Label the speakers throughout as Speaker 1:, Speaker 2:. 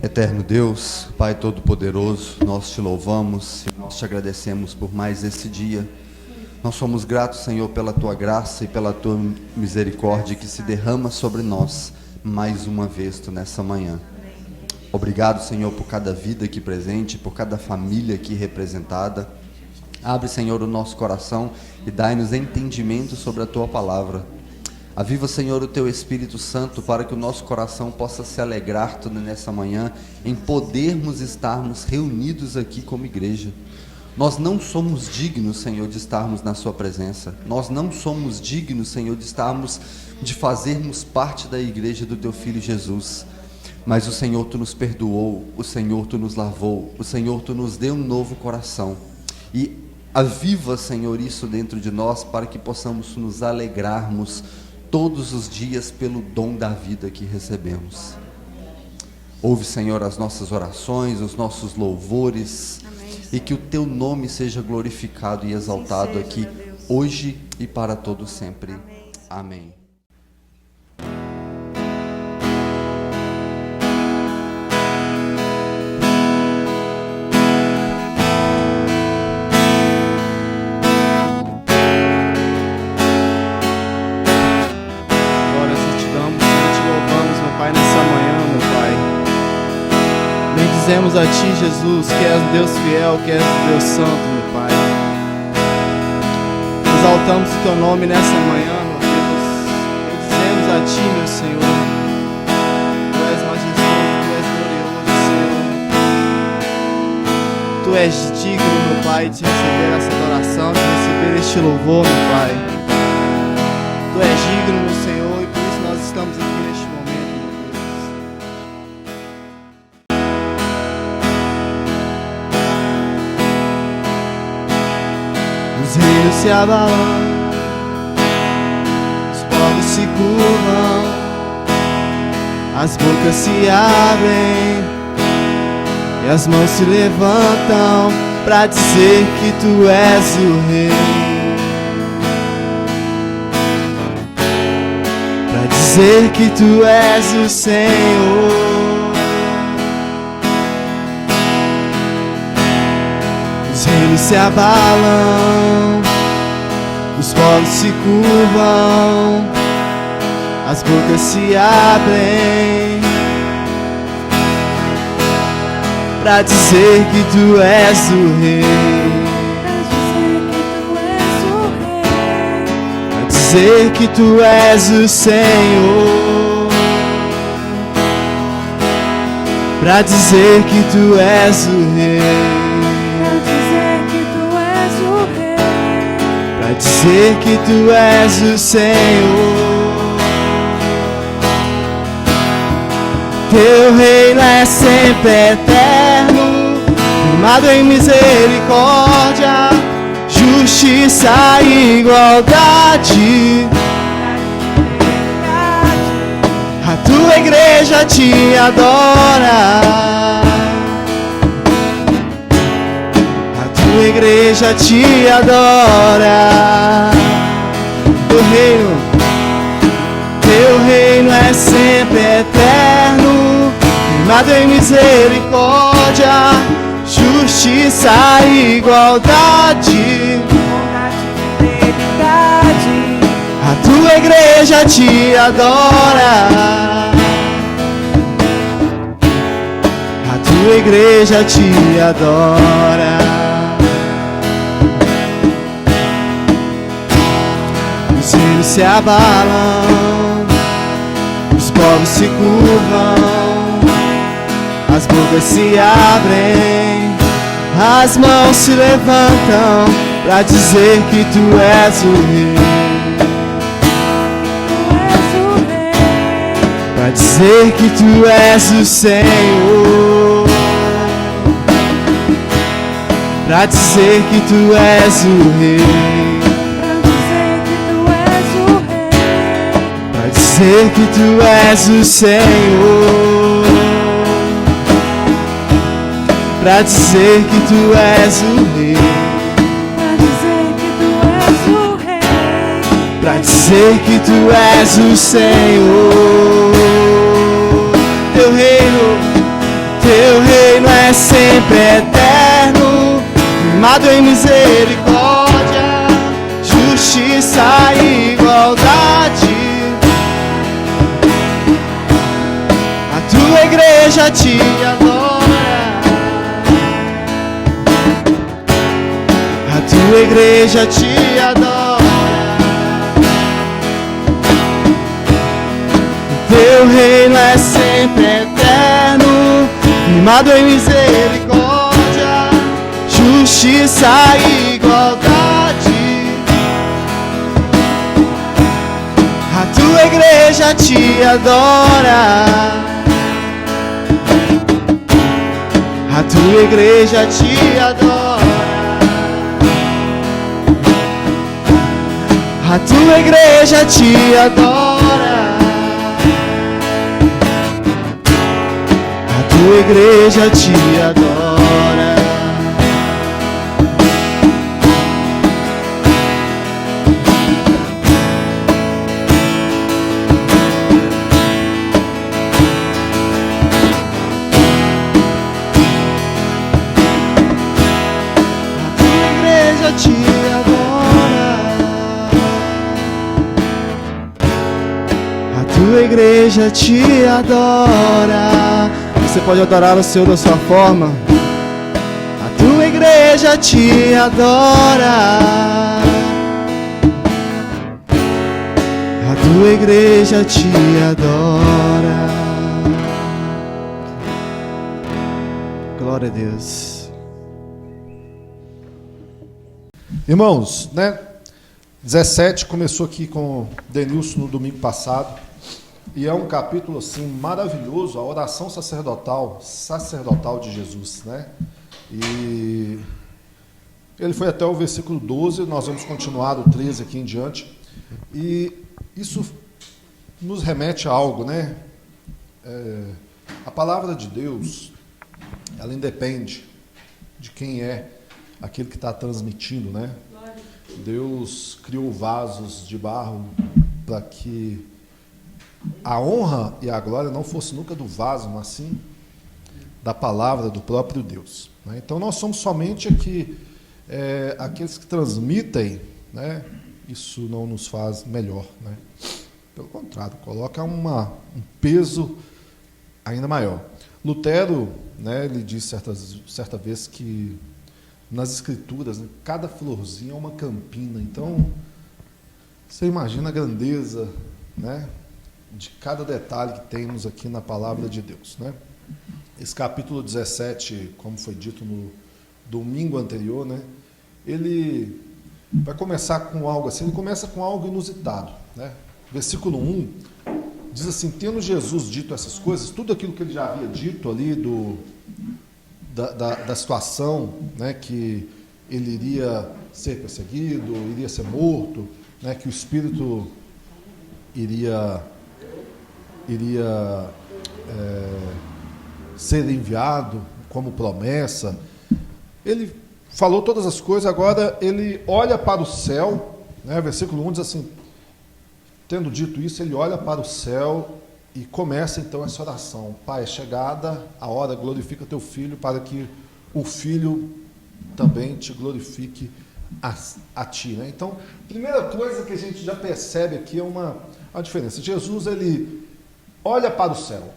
Speaker 1: Eterno Deus, Pai Todo-Poderoso, nós te louvamos e nós te agradecemos por mais esse dia. Nós somos gratos, Senhor, pela Tua graça e pela Tua misericórdia que se derrama sobre nós mais uma vez nessa manhã. Obrigado, Senhor, por cada vida aqui presente, por cada família aqui representada. Abre, Senhor, o nosso coração e dai-nos entendimento sobre a Tua palavra. Aviva, Senhor, o Teu Espírito Santo para que o nosso coração possa se alegrar toda nessa manhã em podermos estarmos reunidos aqui como igreja. Nós não somos dignos, Senhor, de estarmos na Sua presença. Nós não somos dignos, Senhor, de fazermos parte da igreja do Teu Filho Jesus. Mas o Senhor, Tu nos perdoou, o Senhor, Tu nos lavou, o Senhor, Tu nos deu um novo coração. E aviva, Senhor, isso dentro de nós para que possamos nos alegrarmos todos os dias pelo dom da vida que recebemos. Ouve, Senhor, as nossas orações, os nossos louvores. Amém. E que o Teu nome seja glorificado e exaltado seja, aqui hoje e para todo sempre. Amém. Amém.
Speaker 2: Bendizemos a Ti, Jesus, que és Deus fiel, que és Deus santo, meu Pai. Exaltamos o Teu nome nessa manhã, meu Deus. Bendizemos a Ti, meu Senhor. Tu és majestoso, Tu és glorioso, Senhor. Tu és digno, meu Pai, de receber essa adoração, de receber este louvor, meu Pai. Tu és digno, meu Senhor, e por isso nós estamos aqui neste momento. Os reinos se abalam, os povos se curvam, as bocas se abrem e as mãos se levantam para dizer que Tu és o Rei, para dizer que Tu és o Senhor. Os reinos se abalam, os povos se curvam, as bocas se abrem para dizer que Tu és o Rei, para dizer que Tu és o Senhor, para dizer que Tu és o Rei. Dizer que Tu és o Senhor. Teu reino é sempre eterno, firmado em misericórdia, justiça e igualdade. A Tua igreja Te adora. Tua igreja Te adora. Teu reino é sempre eterno, firmado em misericórdia, justiça e igualdade. A Tua igreja Te adora. A Tua igreja Te adora. Os reinos se abalam, os povos se curvam, as bocas se abrem, as mãos se levantam para dizer que Tu és o Rei, para dizer que Tu és o Senhor, para dizer que Tu és o Rei. Dizer que Tu és o Senhor, pra dizer que Tu és o Rei, pra dizer que Tu és o Senhor. Teu Teu reino é sempre eterno, firmado em misericórdia, justiça e igualdade. A tua igreja te adora, a tua igreja te adora. Teu reino é sempre eterno, firmado em misericórdia, justiça e igualdade. A tua igreja te adora, a tua igreja te adora, a tua igreja te adora. A tua igreja te adora. A tua igreja te adora. A tua igreja te adora. Você pode adorar o Senhor da sua forma. A tua igreja te adora. A tua igreja te adora. Glória a Deus.
Speaker 3: Irmãos, né? 17 começou aqui com Denilson no domingo passado. E é um capítulo assim maravilhoso, a oração sacerdotal de Jesus, né? E ele foi até o versículo 12, nós vamos continuar do 13 aqui em diante. E isso nos remete a algo, né? A palavra de Deus, ela independe de quem é aquele que está transmitindo, né? Deus criou vasos de barro para que a honra e a glória não fosse nunca do vaso, mas sim da palavra do próprio Deus, né? Então nós somos somente aqui aqueles que transmitem, né? Isso não nos faz melhor, né? Pelo contrário, coloca um peso ainda maior. Lutero, né, ele disse certa vez que nas escrituras, né, cada florzinha é uma campina. Então você imagina a grandeza, né, de cada detalhe que temos aqui na palavra de Deus, né? Esse capítulo 17, como foi dito no domingo anterior, né, ele vai começar com algo assim, ele começa com algo inusitado, né? Versículo 1 diz assim: tendo Jesus dito essas coisas, tudo aquilo que ele já havia dito ali da situação, né, que ele iria ser perseguido, iria ser morto, né, que o Espírito iria ser enviado como promessa. Ele falou todas as coisas, agora ele olha para o céu, né? Versículo 1 diz assim: tendo dito isso, ele olha para o céu e começa então essa oração: Pai, é chegada a hora, glorifica teu Filho, para que o Filho também te glorifique a ti, né? Então, primeira coisa que a gente já percebe aqui é uma diferença. Jesus, ele olha para o céu,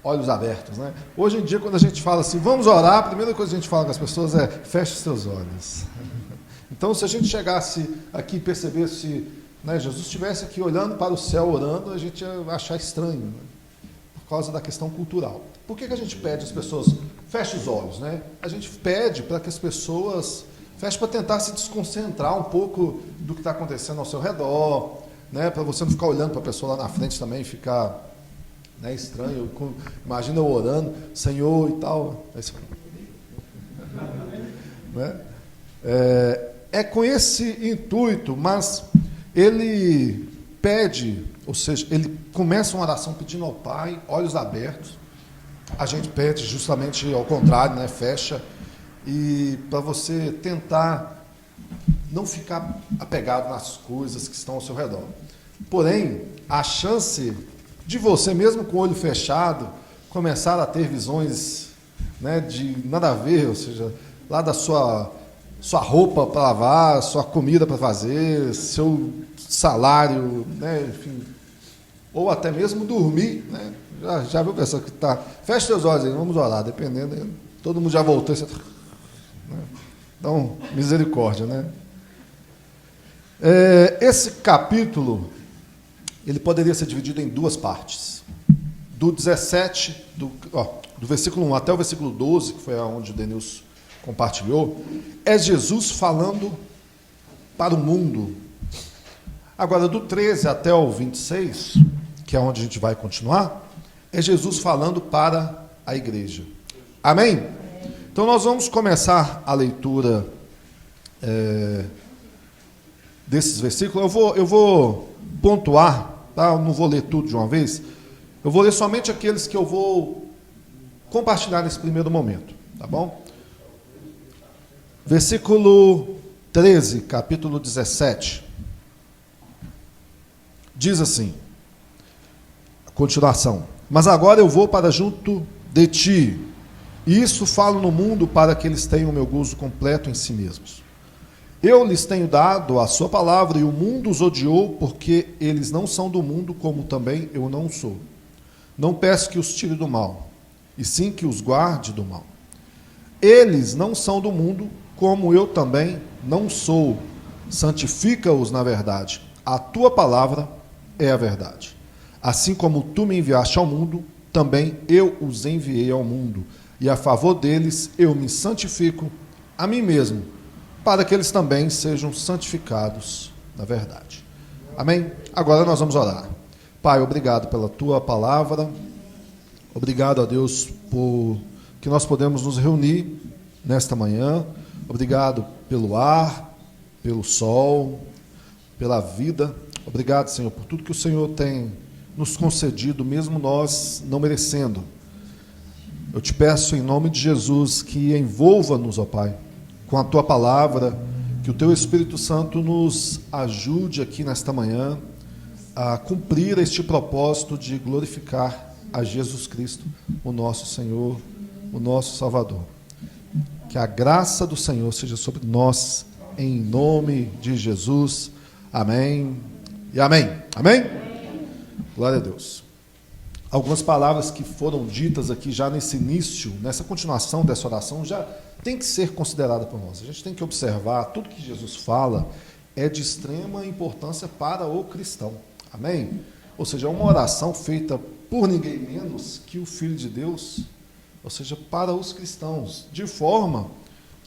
Speaker 3: olhos abertos, né? Hoje em dia, quando a gente fala assim, vamos orar, a primeira coisa que a gente fala com as pessoas é: feche os seus olhos. Então, se a gente chegasse aqui e percebesse, né, Jesus estivesse aqui olhando para o céu, orando, a gente ia achar estranho, né? Por causa da questão cultural. Por que a gente pede às pessoas, feche os olhos, né? A gente pede para que as pessoas fechem, para tentar se desconcentrar um pouco do que está acontecendo ao seu redor, né? Para você não ficar olhando para a pessoa lá na frente também e ficar, né, estranho. Imagina eu orando, Senhor e tal. Né? É com esse intuito, mas ele pede, ou seja, ele começa uma oração pedindo ao Pai, olhos abertos. A gente pede justamente ao contrário, né? Fecha, e para você tentar não ficar apegado nas coisas que estão ao seu redor. Porém, a chance de você, mesmo com o olho fechado, começar a ter visões né, de nada a ver, ou seja, lá da sua roupa para lavar, sua comida para fazer, seu salário, né, enfim, ou até mesmo dormir, né? Já viu a pessoa que está... Feche seus olhos aí, vamos orar, dependendo, né? Todo mundo já voltou, você... né? Então, misericórdia, né? Esse capítulo, ele poderia ser dividido em duas partes. Do 17, do versículo 1 até o versículo 12, que foi onde o Denilson compartilhou, é Jesus falando para o mundo. Agora, do 13 até o 26, que é onde a gente vai continuar, é Jesus falando para a igreja. Amém? Então, nós vamos começar a leitura desses versículos. Eu vou pontuar, tá? Eu não vou ler tudo de uma vez. Eu vou ler somente aqueles que eu vou compartilhar nesse primeiro momento, tá bom? Versículo 13, capítulo 17. Diz assim, a continuação: mas agora eu vou para junto de ti, e isso falo no mundo para que eles tenham o meu gozo completo em si mesmos. Eu lhes tenho dado a sua palavra, e o mundo os odiou, porque eles não são do mundo, como também eu não sou. Não peço que os tire do mal, e sim que os guarde do mal. Eles não são do mundo, como eu também não sou. Santifica-os na verdade. A tua palavra é a verdade. Assim como tu me enviaste ao mundo, também eu os enviei ao mundo. E a favor deles eu me santifico a mim mesmo, para que eles também sejam santificados na verdade. Amém? Agora nós vamos orar. Pai, obrigado pela tua palavra. Obrigado a Deus por que nós podemos nos reunir nesta manhã. Obrigado pelo ar, pelo sol, pela vida. Obrigado, Senhor, por tudo que o Senhor tem nos concedido, mesmo nós não merecendo. Eu te peço em nome de Jesus que envolva-nos, ó Pai, com a tua palavra, que o teu Espírito Santo nos ajude aqui nesta manhã a cumprir este propósito de glorificar a Jesus Cristo, o nosso Senhor, o nosso Salvador. Que a graça do Senhor seja sobre nós, em nome de Jesus. Amém e amém. Amém? Glória a Deus. Algumas palavras que foram ditas aqui já nesse início, nessa continuação dessa oração, já tem que ser considerada por nós. A gente tem que observar, tudo que Jesus fala é de extrema importância para o cristão. Amém? Ou seja, é uma oração feita por ninguém menos que o Filho de Deus, ou seja, para os cristãos, de forma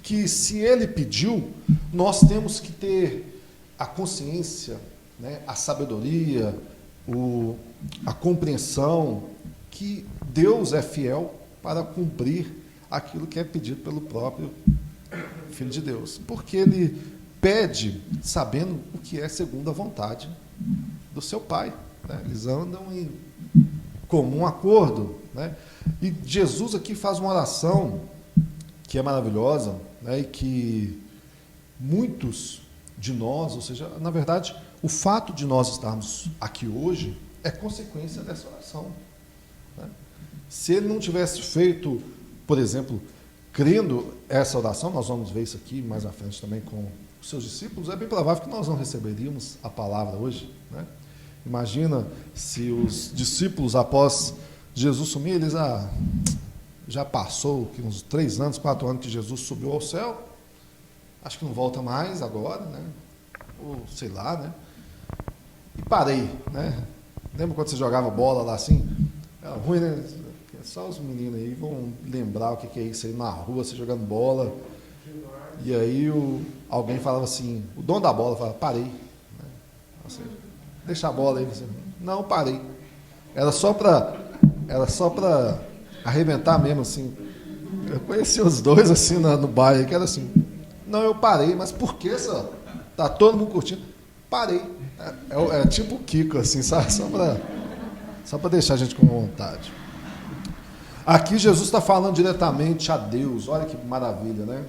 Speaker 3: que, se ele pediu, nós temos que ter a consciência, né, a sabedoria, a compreensão que Deus é fiel para cumprir aquilo que é pedido pelo próprio Filho de Deus, porque ele pede sabendo o que é segundo a vontade do seu Pai, né? Eles andam em comum acordo, né? E Jesus aqui faz uma oração que é maravilhosa, né? E que muitos de nós, ou seja, na verdade, o fato de nós estarmos aqui hoje é consequência dessa oração, né? Se ele não tivesse feito, por exemplo, crendo essa oração, nós vamos ver isso aqui mais à frente também com os seus discípulos, é bem provável que nós não receberíamos a palavra hoje, né? Imagina se os discípulos, após Jesus sumir, eles já passou uns 3 anos, 4 anos que Jesus subiu ao céu, acho que não volta mais agora, né? Ou sei lá, né? E parei, né? Lembra quando você jogava bola lá assim? Era ruim, né? Só os meninos aí vão lembrar o que é isso aí na rua, você jogando bola. E aí alguém falava assim, o dono da bola falava, parei. Né? Assim, deixa a bola aí. Você, não, parei. Era só para arrebentar mesmo, assim. Eu conheci os dois assim no bairro, que era assim, não, eu parei, mas por que, só? Tá todo mundo curtindo? Parei. É tipo o Kiko, assim, sabe? Só para deixar a gente com vontade. Aqui Jesus está falando diretamente a Deus, olha que maravilha, né?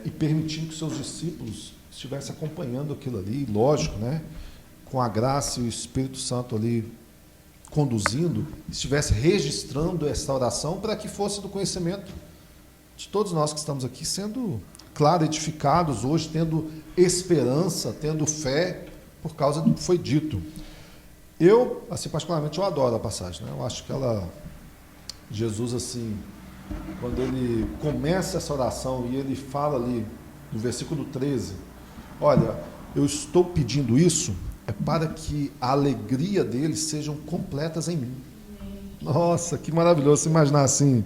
Speaker 3: E permitindo que seus discípulos estivessem acompanhando aquilo ali, lógico, né? Com a graça e o Espírito Santo ali conduzindo, estivesse registrando essa oração para que fosse do conhecimento de todos nós que estamos aqui, sendo, claro, edificados hoje, tendo esperança, tendo fé, por causa do que foi dito. Eu, assim, particularmente, eu adoro a passagem, né? Eu acho que Jesus, assim, quando ele começa essa oração e ele fala ali, no versículo 13, olha, eu estou pedindo isso para que a alegria deles sejam completas em mim. Nossa, que maravilhoso você imaginar assim.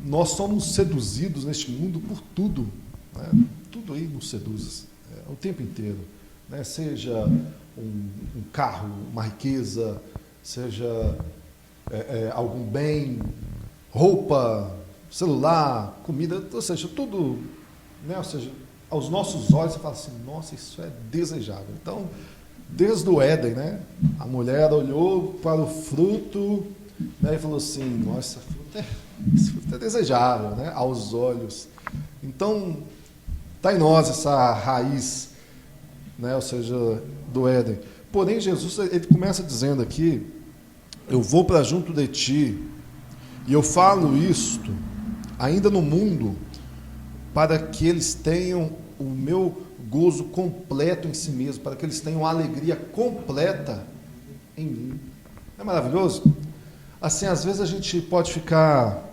Speaker 3: Nós somos seduzidos neste mundo por tudo, né? Tudo aí nos seduz o tempo inteiro, né? Seja um carro, uma riqueza, seja algum bem, roupa, celular, comida, ou seja, tudo, né? Ou seja, aos nossos olhos você fala assim, nossa, isso é desejável. Então, desde o Éden, né? A mulher olhou para o fruto, né, e falou assim, nossa, esse fruto é desejável, né? Aos olhos. Então, está em nós essa raiz, né? Ou seja, do Éden. Porém, Jesus, ele começa dizendo aqui, eu vou para junto de ti, e eu falo isto, ainda no mundo, para que eles tenham o meu gozo completo em si mesmo, para que eles tenham a alegria completa em mim. Não é maravilhoso? Assim, às vezes a gente pode ficar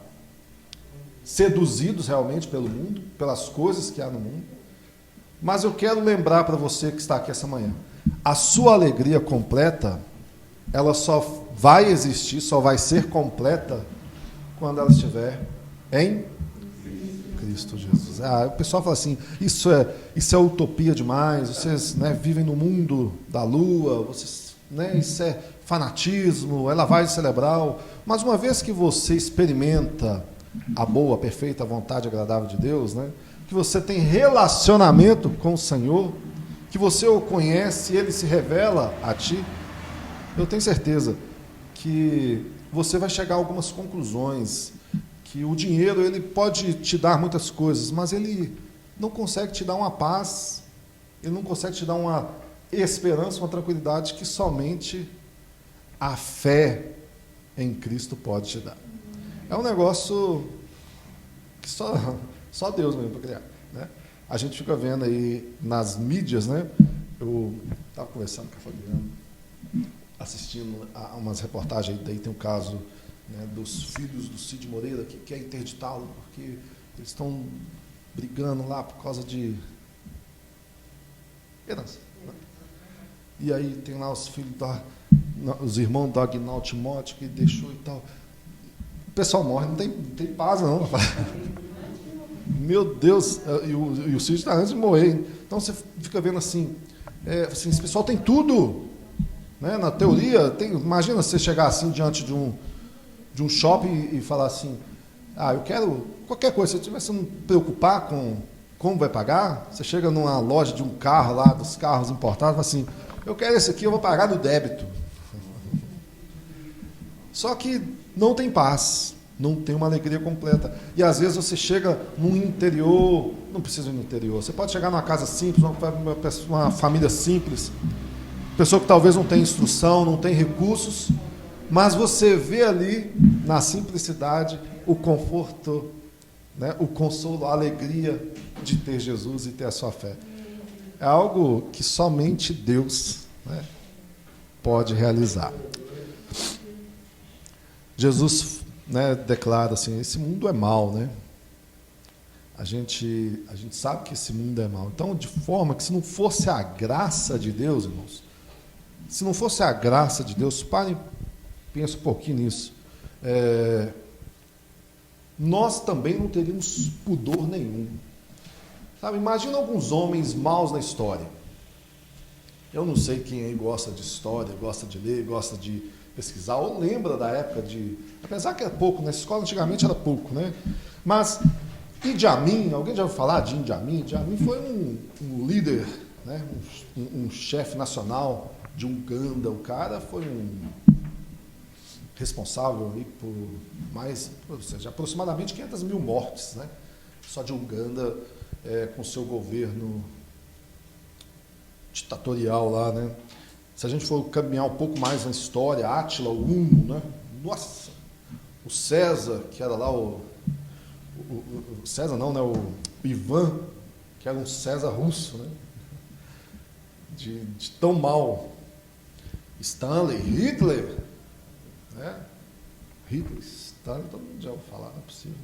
Speaker 3: seduzidos realmente pelo mundo, pelas coisas que há no mundo, mas eu quero lembrar para você que está aqui essa manhã, a sua alegria completa, ela só vai existir, só vai ser completa quando ela estiver em Cristo Jesus. O pessoal fala assim, isso é utopia demais, vocês, né, vivem no mundo da lua, vocês, né, isso é fanatismo, é lavagem cerebral. Mas uma vez que você experimenta a boa, perfeita vontade agradável de Deus, né, que você tem relacionamento com o Senhor, que você o conhece e ele se revela a ti, eu tenho certeza que você vai chegar a algumas conclusões, que o dinheiro ele pode te dar muitas coisas, mas ele não consegue te dar uma paz, ele não consegue te dar uma esperança, uma tranquilidade que somente a fé em Cristo pode te dar. É um negócio que só Deus mesmo para criar, né? A gente fica vendo aí nas mídias, né? Eu estava conversando com a Fabiana, assistindo a umas reportagens, daí tem um caso, né, dos filhos do Cid Moreira, que quer interditá-lo, porque eles estão brigando lá por causa de herança, né? E aí tem lá os filhos os irmãos do Agnaldo Timóteo, que deixou e tal. O pessoal morre, não tem paz não. Meu Deus, e o Cid está antes de morrer. Então você fica vendo assim, esse pessoal tem tudo, né? Na teoria, imagina você chegar assim diante de um shopping e falar assim, eu quero qualquer coisa, se você não preocupar com como vai pagar, você chega numa loja de um carro lá, dos carros importados, e fala assim, eu quero esse aqui, eu vou pagar no débito. Só que não tem paz, não tem uma alegria completa. E às vezes você chega num interior, não precisa ir no interior, você pode chegar numa casa simples, uma família simples, pessoa que talvez não tenha instrução, não tem recursos, mas você vê ali, na simplicidade, o conforto, né, o consolo, a alegria de ter Jesus e ter a sua fé. É algo que somente Deus, né, pode realizar. Jesus, né, declara assim, esse mundo é mau, né? A gente sabe que esse mundo é mau. Então, de forma que se não fosse a graça de Deus, irmãos, se não fosse a graça de Deus, parem, pensa um pouquinho nisso. Nós também não teríamos pudor nenhum. Sabe, imagina alguns homens maus na história. Eu não sei quem aí gosta de história, gosta de ler, gosta de pesquisar, ou lembra da época de... Apesar que era pouco, na escola antigamente era pouco, né? Mas Idi Amin, alguém já ouviu falar de Idi Amin? Idi Amin foi um líder, né? um chefe nacional de Uganda. O cara foi responsável aí por ou seja, aproximadamente 500 mil mortes, né? Só de Uganda, com seu governo ditatorial lá, né? Se a gente for caminhar um pouco mais na história, Átila, o Huno, né? Nossa! O César, que era lá o César não, né? O Ivan, que era um César russo, né? De tão mal. Stanley, Hitler, né? Hitler, Stalin, todo mundo já ouviu falar, não é possível.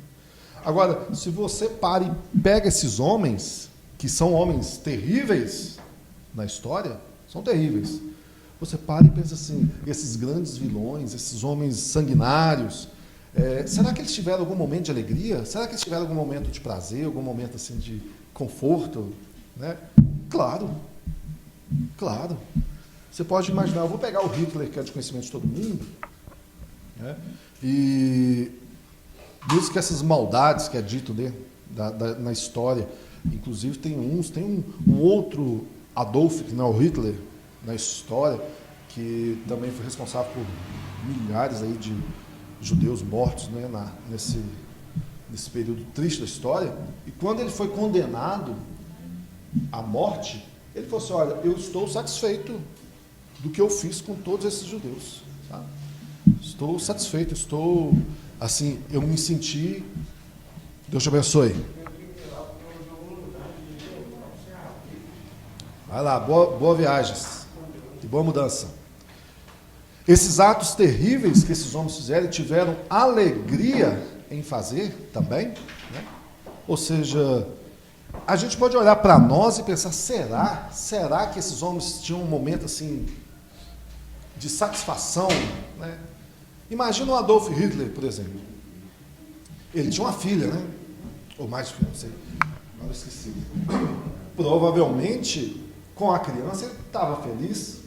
Speaker 3: Agora, se você para e pega esses homens, que são homens terríveis na história, são terríveis. Você para e pensa assim, esses grandes vilões, esses homens sanguinários, será que eles tiveram algum momento de alegria? Será que eles tiveram algum momento de prazer, algum momento assim de conforto? Né? Claro, claro. Você pode imaginar, eu vou pegar o Hitler, que é de conhecimento de todo mundo, né? E diz que essas maldades que é dito na história, inclusive tem um outro Adolf, que não é o Hitler, na história, que também foi responsável por milhares aí de judeus mortos, né, nesse período triste da história. E quando ele foi condenado à morte, ele falou assim, olha, eu estou satisfeito do que eu fiz com todos esses judeus. Tá? Estou satisfeito, assim, eu me senti... Deus te abençoe. Vai lá, boa viagens e boa mudança. Esses atos terríveis que esses homens fizeram, tiveram alegria em fazer também, né? Ou seja, a gente pode olhar para nós e pensar, será que esses homens tinham um momento assim de satisfação, né? Imagina o Adolf Hitler, por exemplo. Ele tinha uma filha, né? Ou mais filha, não sei. Agora eu esqueci. Provavelmente, com a criança, ele estava feliz.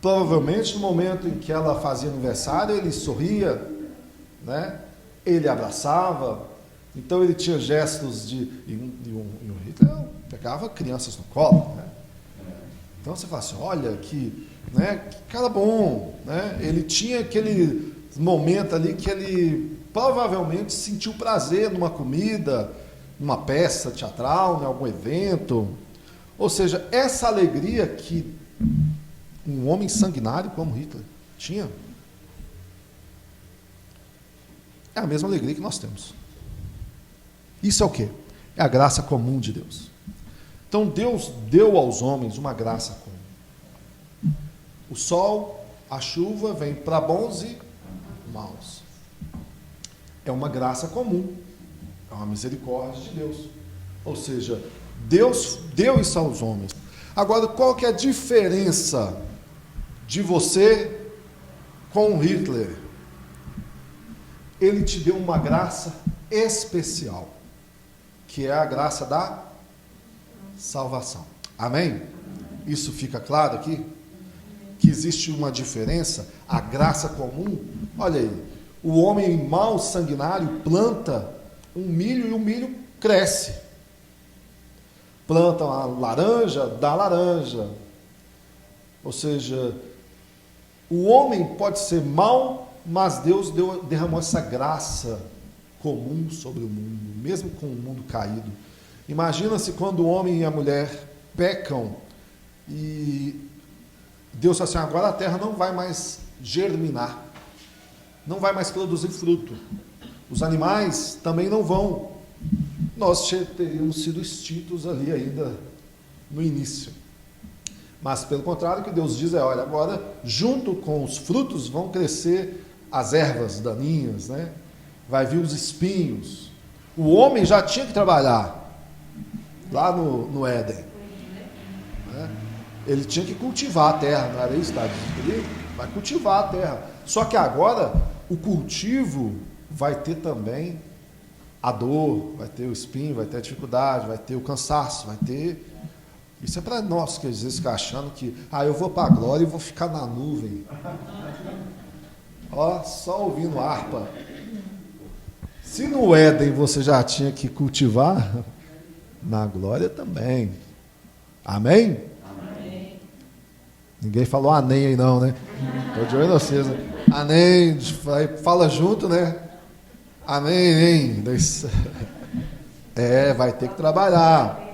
Speaker 3: Provavelmente, no momento em que ela fazia aniversário, ele sorria, né? Ele abraçava. Então, ele tinha gestos de... E o Hitler pegava crianças no colo, né? Então, você fala assim, olha, que cara bom, né? Ele tinha aquele momento ali que ele provavelmente sentiu prazer numa comida, numa peça teatral, em algum evento. Ou seja, essa alegria que um homem sanguinário como Hitler tinha, é a mesma alegria que nós temos. Isso é o quê? É a graça comum de Deus. Então Deus deu aos homens uma graça comum. O sol, a chuva vem para bons e maus. É uma graça comum. É uma misericórdia de Deus. Ou seja, Deus deu isso aos homens. Agora, qual que é a diferença de você com Hitler? Ele te deu uma graça especial, que é a graça da salvação. Amém? Isso fica claro aqui? Que existe uma diferença, a graça comum. Olha aí, o homem mau, sanguinário, planta um milho e o milho cresce. Planta uma laranja, dá laranja. Ou seja, o homem pode ser mau, mas Deus derramou essa graça comum sobre o mundo, mesmo com o mundo caído. Imagina-se quando o homem e a mulher pecam e Deus fala assim, agora a terra não vai mais germinar, não vai mais produzir fruto. Os animais também não vão. Nós teríamos sido extintos ali ainda no início. Mas, pelo contrário, o que Deus diz é, olha, agora, junto com os frutos, vão crescer as ervas daninhas, né? Vai vir os espinhos. O homem já tinha que trabalhar lá no Éden. Né? Ele tinha que cultivar a terra, não era isso? Ele vai cultivar a terra. Só que agora, o cultivo vai ter também a dor, vai ter o espinho, vai ter a dificuldade, vai ter o cansaço, vai ter... Isso é para nós que às vezes ficam achando que eu vou para a glória e vou ficar na nuvem. Ó, só ouvindo harpa. Se no Éden você já tinha que cultivar, na glória também. Amém? Amém. Ninguém falou amém aí não, né? Estou de olho em vocês, né? Amém, fala junto, né? Amém. Vai ter que trabalhar.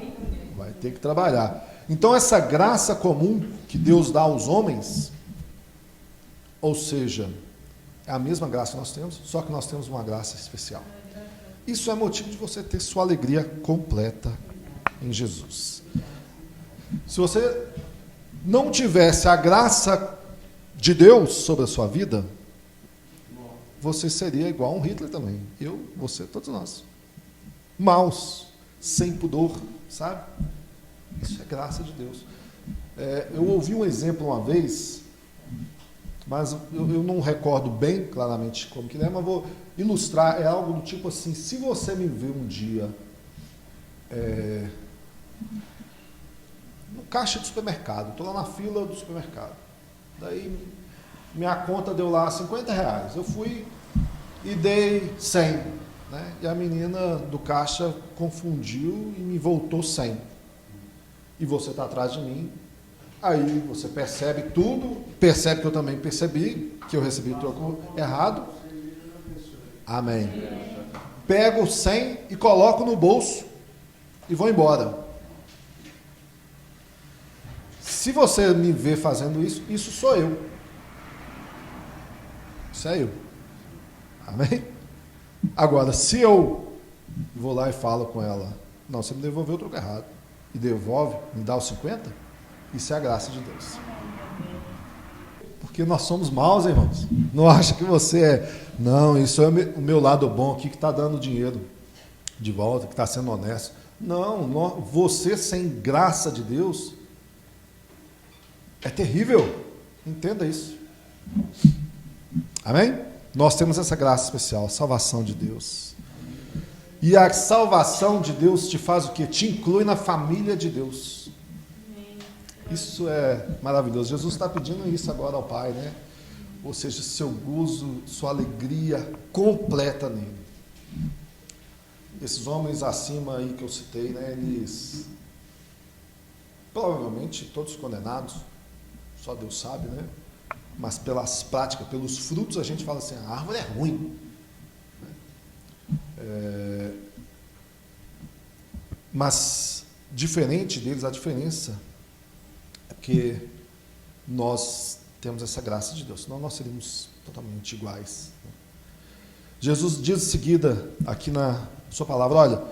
Speaker 3: Vai ter que trabalhar. Então, essa graça comum que Deus dá aos homens, ou seja, é a mesma graça que nós temos, só que nós temos uma graça especial. Isso é motivo de você ter sua alegria completa em Jesus. Se você não tivesse a graça de Deus sobre a sua vida, você seria igual a um Hitler também. Eu, você, todos nós. Maus, sem pudor, sabe? Isso é graça de Deus. Eu ouvi um exemplo uma vez, mas eu não recordo bem claramente como que é, mas vou ilustrar. É algo do tipo assim: se você me vê um dia no caixa de supermercado, estou lá na fila do supermercado, daí minha conta deu lá R$50, eu fui e dei 100, né? E a menina do caixa confundiu e me voltou 100, e você está atrás de mim. Aí você percebe tudo, percebe que eu também percebi, que eu recebi o troco errado. Amém. Pego 100 e coloco no bolso e vou embora. Se você me vê fazendo isso, isso sou eu. Isso é eu. Amém? Agora, se eu vou lá e falo com ela, não, você me devolveu o troco errado, e devolve, me dá os 50, isso é a graça de Deus. Porque nós somos maus, irmãos. Não acha que você é... Não, isso é o meu lado bom aqui que está dando dinheiro de volta, que está sendo honesto. Não, você sem graça de Deus é terrível. Entenda isso. Amém? Nós temos essa graça especial, a salvação de Deus. E a salvação de Deus te faz o quê? Te inclui na família de Deus. Isso é maravilhoso. Jesus está pedindo isso agora ao Pai, né? Ou seja, seu gozo, sua alegria completa nele. Esses homens acima aí que eu citei, né? Eles provavelmente todos condenados, só Deus sabe, né? Mas pelas práticas, pelos frutos, a gente fala assim: a árvore é ruim. Mas diferente deles, a diferença é que nós temos essa graça de Deus, senão nós seríamos totalmente iguais. Jesus diz em seguida, aqui na sua palavra: olha,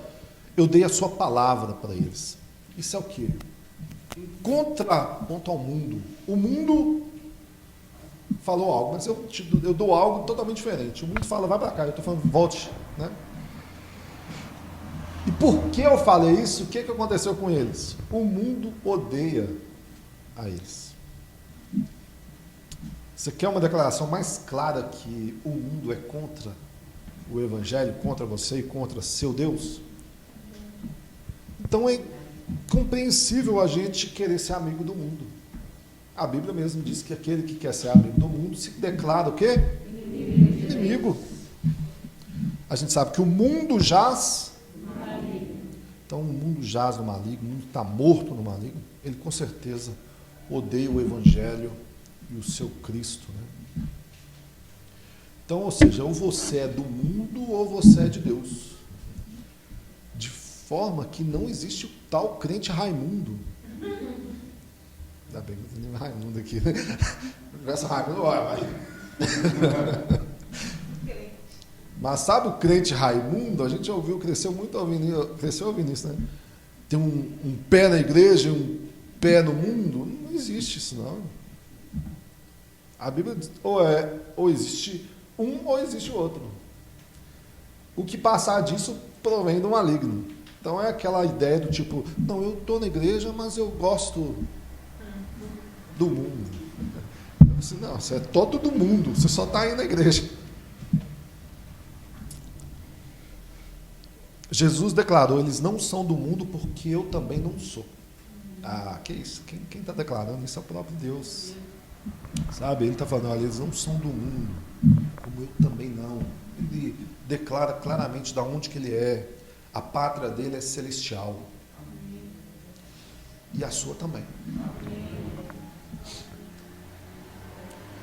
Speaker 3: eu dei a sua palavra para eles. Isso é o quê? Em contraponto ao mundo. O mundo falou algo, mas eu dou algo totalmente diferente. O mundo fala, vai para cá, eu estou falando, volte, né? E por que eu falei isso? O que aconteceu com eles? O mundo odeia a eles. Você quer uma declaração mais clara que o mundo é contra o Evangelho, contra você e contra seu Deus? Então é compreensível a gente querer ser amigo do mundo. A Bíblia mesmo diz que aquele que quer ser amigo do mundo se declara o quê? Inimigo. A gente sabe que o mundo jaz. Então o mundo jaz no maligno, o mundo está morto no maligno. Ele com certeza odeia o Evangelho e o seu Cristo, né? Então, ou seja, ou você é do mundo ou você é de Deus. De forma que não existe o tal crente Raimundo. Ainda bem que não tem Raimundo aqui, né? Essa Raimundo, olha, vai. Mas sabe o crente Raimundo? A gente cresceu ouvindo isso, né? Tem um pé na igreja e um pé no mundo. Não existe isso, não. A Bíblia diz, ou existe um ou existe o outro. O que passar disso provém do maligno. Então é aquela ideia do tipo, não, eu estou na igreja, mas eu gosto do mundo. Assim, não, você é todo do mundo, você só está aí na igreja. Jesus declarou, eles não são do mundo porque eu também não sou. Ah, que isso? Quem está declarando isso é o próprio Deus. Sabe, ele está falando, olha, eles não são do mundo, como eu também não. Ele declara claramente de onde que ele é. A pátria dele é celestial. Amém. E a sua também. Amém.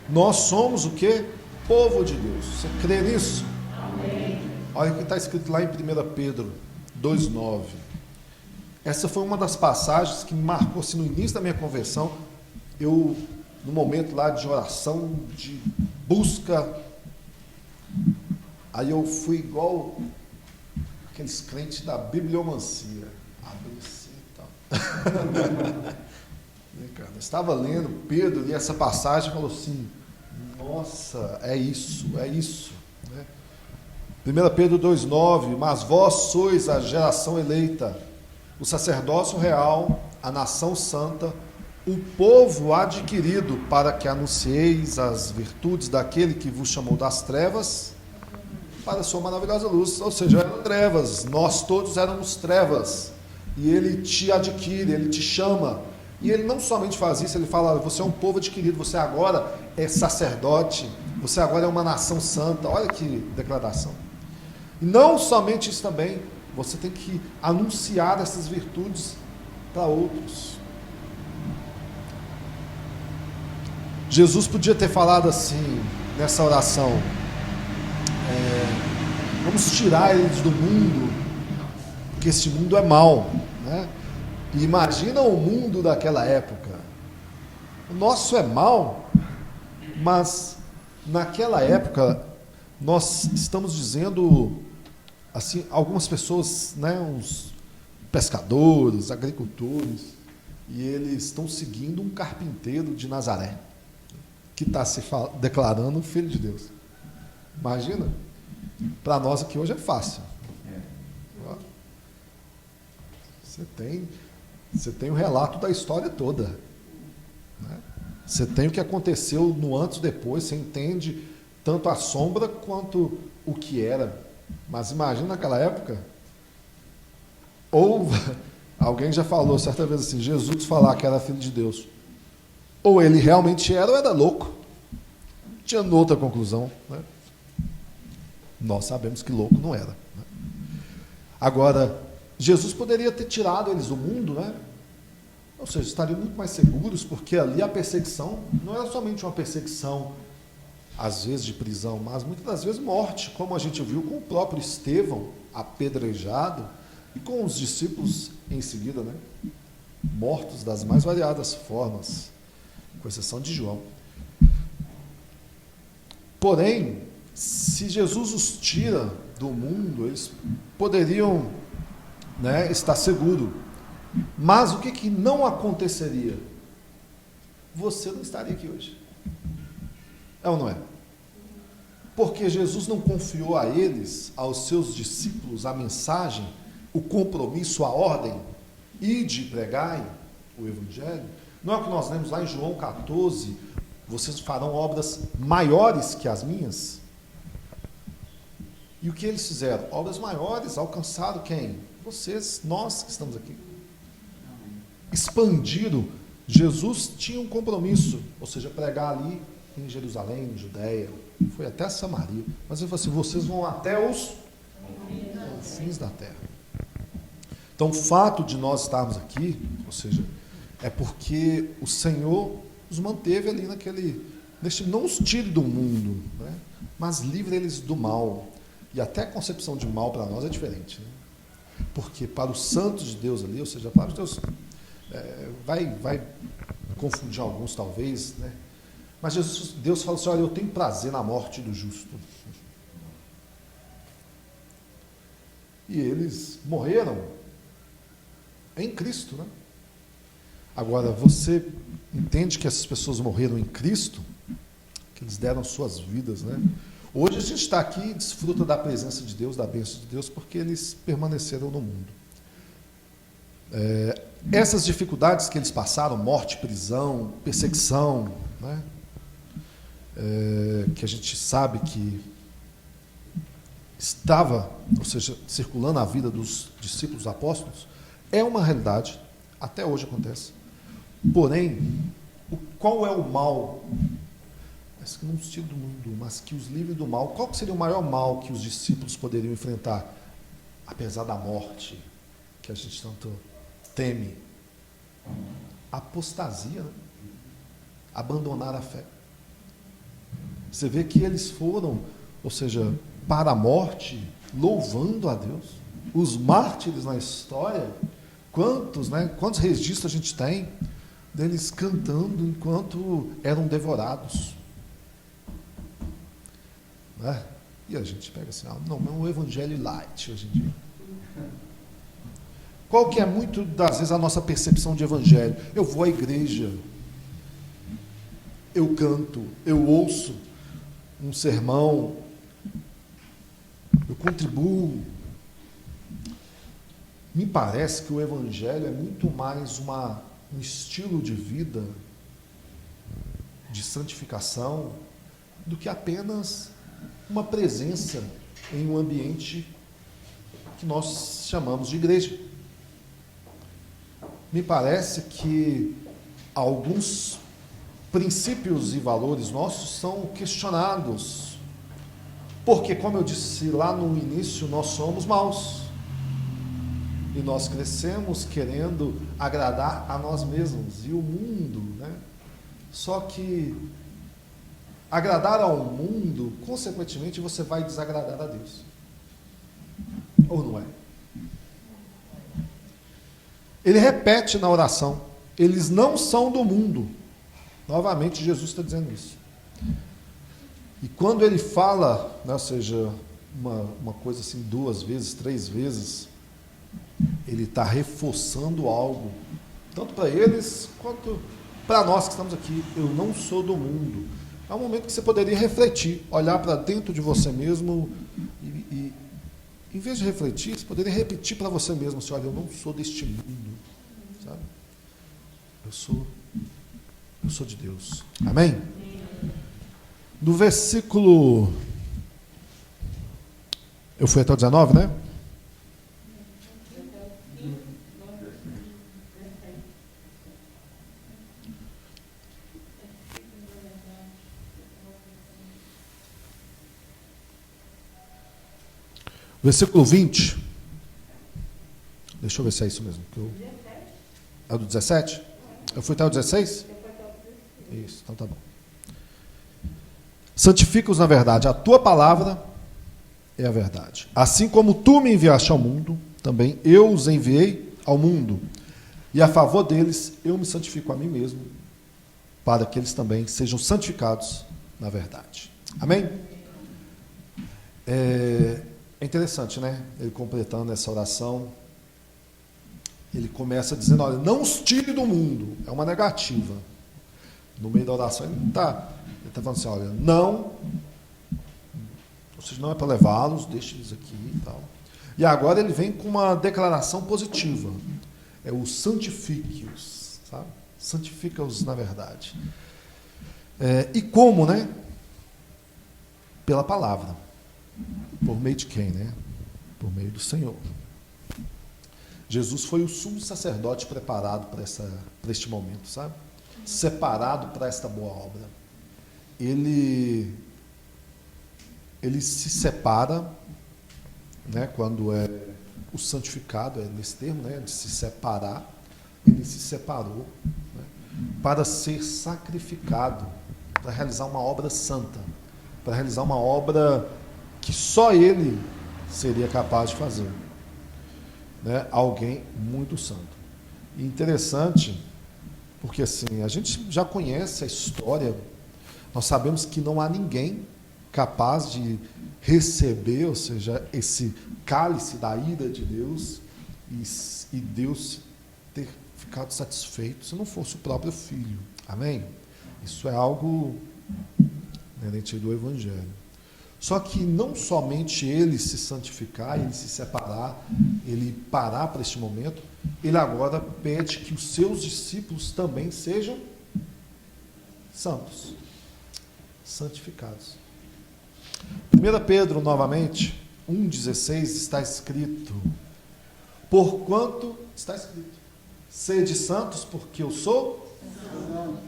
Speaker 3: Nós somos o quê? Povo de Deus. Você crê nisso? Amém. Olha o que está escrito lá em 1 Pedro 2,9. Essa foi uma das passagens que me marcou assim, no início da minha conversão. eu, no momento lá de oração, de busca, aí eu fui igual aqueles crentes da bibliomancia. Abri assim e tal. Cara, eu estava lendo, Pedro, li essa passagem e falou assim, nossa, é isso, né? 1 Pedro 2,9, mas vós sois a geração eleita, o sacerdócio real, a nação santa, o povo adquirido, para que anuncieis as virtudes daquele que vos chamou das trevas para a sua maravilhosa luz. Ou seja, eram trevas, nós todos éramos trevas, e ele te adquire, ele te chama, e ele não somente faz isso, ele fala, você é um povo adquirido, você agora é sacerdote, você agora é uma nação santa. Olha que declaração. E não somente isso também, você tem que anunciar essas virtudes para outros. Jesus podia ter falado assim, nessa oração, vamos tirar eles do mundo, porque esse mundo é mau, né? E imagina o mundo daquela época. O nosso é mau, mas naquela época nós estamos dizendo assim, algumas pessoas, né, uns pescadores, agricultores, e eles estão seguindo um carpinteiro de Nazaré, que está se declarando filho de Deus. Imagina, para nós aqui hoje é fácil. Você tem o relato da história toda, né? Você tem o que aconteceu no antes e depois, você entende tanto a sombra quanto o que era. Mas imagina naquela época, ou alguém já falou certa vez assim, Jesus falar que era filho de Deus, ou ele realmente era ou era louco. Não tinha outra conclusão, né? Nós sabemos que louco não era, né? Agora, Jesus poderia ter tirado eles do mundo, né? Ou seja, estariam muito mais seguros, porque ali a perseguição não era somente uma perseguição, às vezes de prisão, mas muitas das vezes morte, como a gente viu com o próprio Estevão, apedrejado, e com os discípulos em seguida, né? Mortos das mais variadas formas, com exceção de João. Porém, se Jesus os tira do mundo, eles poderiam, né, estar seguros. Mas o que não aconteceria? Você não estaria aqui hoje. É ou não é? Porque Jesus não confiou a eles, aos seus discípulos, a mensagem, o compromisso, a ordem, ide e pregai o Evangelho. Não é o que nós lemos lá em João 14, vocês farão obras maiores que as minhas? E o que eles fizeram? Obras maiores, alcançaram quem? Vocês, nós que estamos aqui. Expandiram. Jesus tinha um compromisso, ou seja, pregar ali em Jerusalém, em Judeia, foi até Samaria. Mas ele falou assim, vocês vão até os confins da terra. Então, o fato de nós estarmos aqui, ou seja, é porque o Senhor os manteve ali não os tire do mundo, né? Mas livre eles do mal. E até a concepção de mal para nós é diferente, né? Porque para os santos de Deus ali, ou seja, para os Deus, vai confundir alguns talvez, né? Mas Deus fala assim, olha, eu tenho prazer na morte do justo. E eles morreram em Cristo, né? Agora, você entende que essas pessoas morreram em Cristo, que eles deram suas vidas, né? Hoje a gente está aqui e desfruta da presença de Deus, da bênção de Deus, porque eles permaneceram no mundo. Essas dificuldades que eles passaram, morte, prisão, perseguição, né? Que a gente sabe que estava, ou seja, circulando a vida dos discípulos apóstolos, é uma realidade, até hoje acontece. Porém, qual é o mal? Mas que não os tire do mundo, mas que os livre do mal. Qual seria o maior mal que os discípulos poderiam enfrentar? Apesar da morte, que a gente tanto teme. Apostasia, né? Abandonar a fé. Você vê que eles foram, ou seja, para a morte, louvando a Deus. Os mártires na história, quantos registros a gente tem? deles cantando enquanto eram devorados. Né? E a gente pega assim, não, é um evangelho light hoje em dia. Qual que é muito das vezes a nossa percepção de evangelho? Eu vou à igreja, eu canto, eu ouço um sermão, eu contribuo. Me parece que o evangelho é muito mais um estilo de vida, de santificação, do que apenas uma presença em um ambiente que nós chamamos de igreja. Me parece que alguns princípios e valores nossos são questionados, porque, como eu disse lá no início, nós somos maus. E nós crescemos querendo agradar a nós mesmos e o mundo, né? Só que agradar ao mundo, consequentemente, você vai desagradar a Deus. Ou não é? Ele repete na oração, eles não são do mundo. Novamente, Jesus está dizendo isso. E quando ele fala, né, ou seja, uma coisa assim 2 vezes, 3 vezes, ele está reforçando algo, tanto para eles quanto para nós que estamos aqui. Eu não sou do mundo. É um momento que você poderia refletir, olhar para dentro de você mesmo e em vez de refletir, você poderia repetir para você mesmo assim, olha, eu não sou deste mundo, sabe? Eu sou de Deus. Amém? No versículo, eu fui até o 19, né? Versículo 20. Deixa eu ver se é isso mesmo. É do 17? Eu fui até o 16? Isso, então tá bom. Santifica-os na verdade. A tua palavra é a verdade. Assim como tu me enviaste ao mundo, também eu os enviei ao mundo. E a favor deles, eu me santifico a mim mesmo, para que eles também sejam santificados na verdade. Amém? É interessante, né? Ele completando essa oração, ele começa dizendo, olha, não os tire do mundo. É uma negativa. No meio da oração, ele está falando assim, olha, não, ou seja, não é para levá-los, deixe eles aqui e tal. E agora ele vem com uma declaração positiva. É o santifique-os, sabe? Santifica-os na verdade. E como, né? Pela palavra. Por meio de quem, né? Por meio do Senhor. Jesus foi o sumo sacerdote preparado para este momento, sabe? Separado para esta boa obra. Ele se separa, né? Quando é o santificado, é nesse termo, né? De se separar. Ele se separou, né? Para ser sacrificado, para realizar uma obra santa, para realizar uma obra que só ele seria capaz de fazer, né? Alguém muito santo. E interessante, porque assim, a gente já conhece a história, nós sabemos que não há ninguém capaz de receber, ou seja, esse cálice da ira de Deus e Deus ter ficado satisfeito se não fosse o próprio Filho. Amém? Isso é algo inerente do Evangelho. Só que não somente ele se santificar, ele se separar, ele parar para este momento, ele agora pede que os seus discípulos também sejam santos, santificados. 1 Pedro, novamente, 1,16 está escrito, porquanto, está escrito, sede santos porque eu sou santo.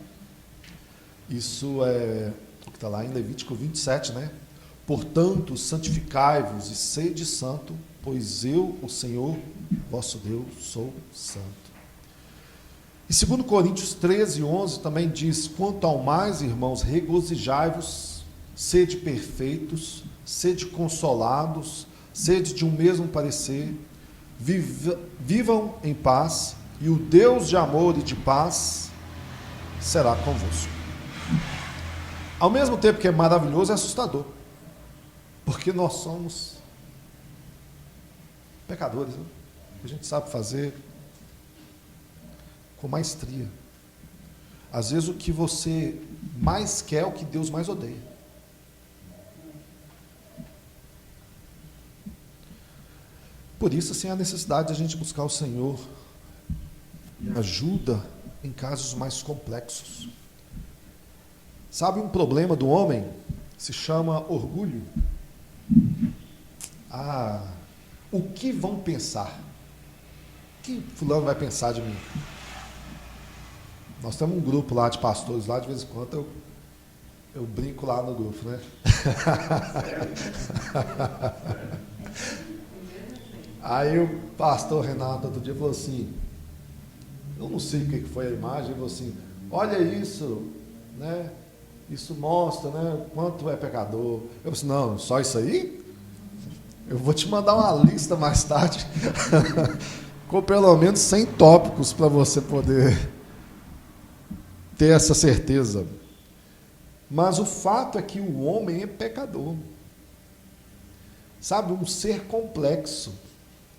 Speaker 3: Isso é o que está lá em Levítico 27, né? Portanto, santificai-vos e sede santo, pois eu, o Senhor, vosso Deus, sou santo. E 2 Coríntios 13, 11 também diz, quanto ao mais, irmãos, regozijai-vos, sede perfeitos, sede consolados, sede de um mesmo parecer, vivam em paz, e o Deus de amor e de paz será convosco. Ao mesmo tempo que é maravilhoso, é assustador. Porque nós somos pecadores, né? A gente sabe fazer com maestria. Às vezes o que você mais quer é o que Deus mais odeia. Por isso, assim, a necessidade de a gente buscar o Senhor ajuda em casos mais complexos. Sabe, um problema do homem se chama orgulho. O que vão pensar? O que fulano vai pensar de mim? Nós temos um grupo lá de pastores, lá de vez em quando eu brinco lá no grupo, né? Aí o pastor Renato outro dia falou assim, eu não sei o que foi a imagem, ele falou assim, olha isso, né? Isso mostra, né, quanto é pecador. Eu disse, não, só isso aí? Eu vou te mandar uma lista mais tarde com pelo menos 100 tópicos para você poder ter essa certeza. Mas o fato é que o homem é pecador. Sabe, um ser complexo.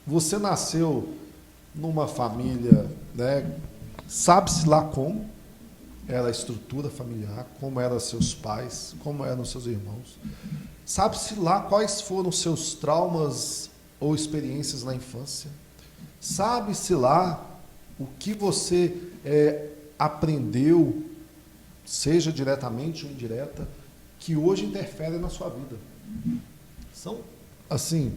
Speaker 3: Você nasceu numa família, né, sabe-se lá como era a estrutura familiar, como eram seus pais, como eram seus irmãos. Sabe-se lá quais foram seus traumas ou experiências na infância. Sabe-se lá o que você aprendeu, seja diretamente ou indireta, que hoje interfere na sua vida. São, assim,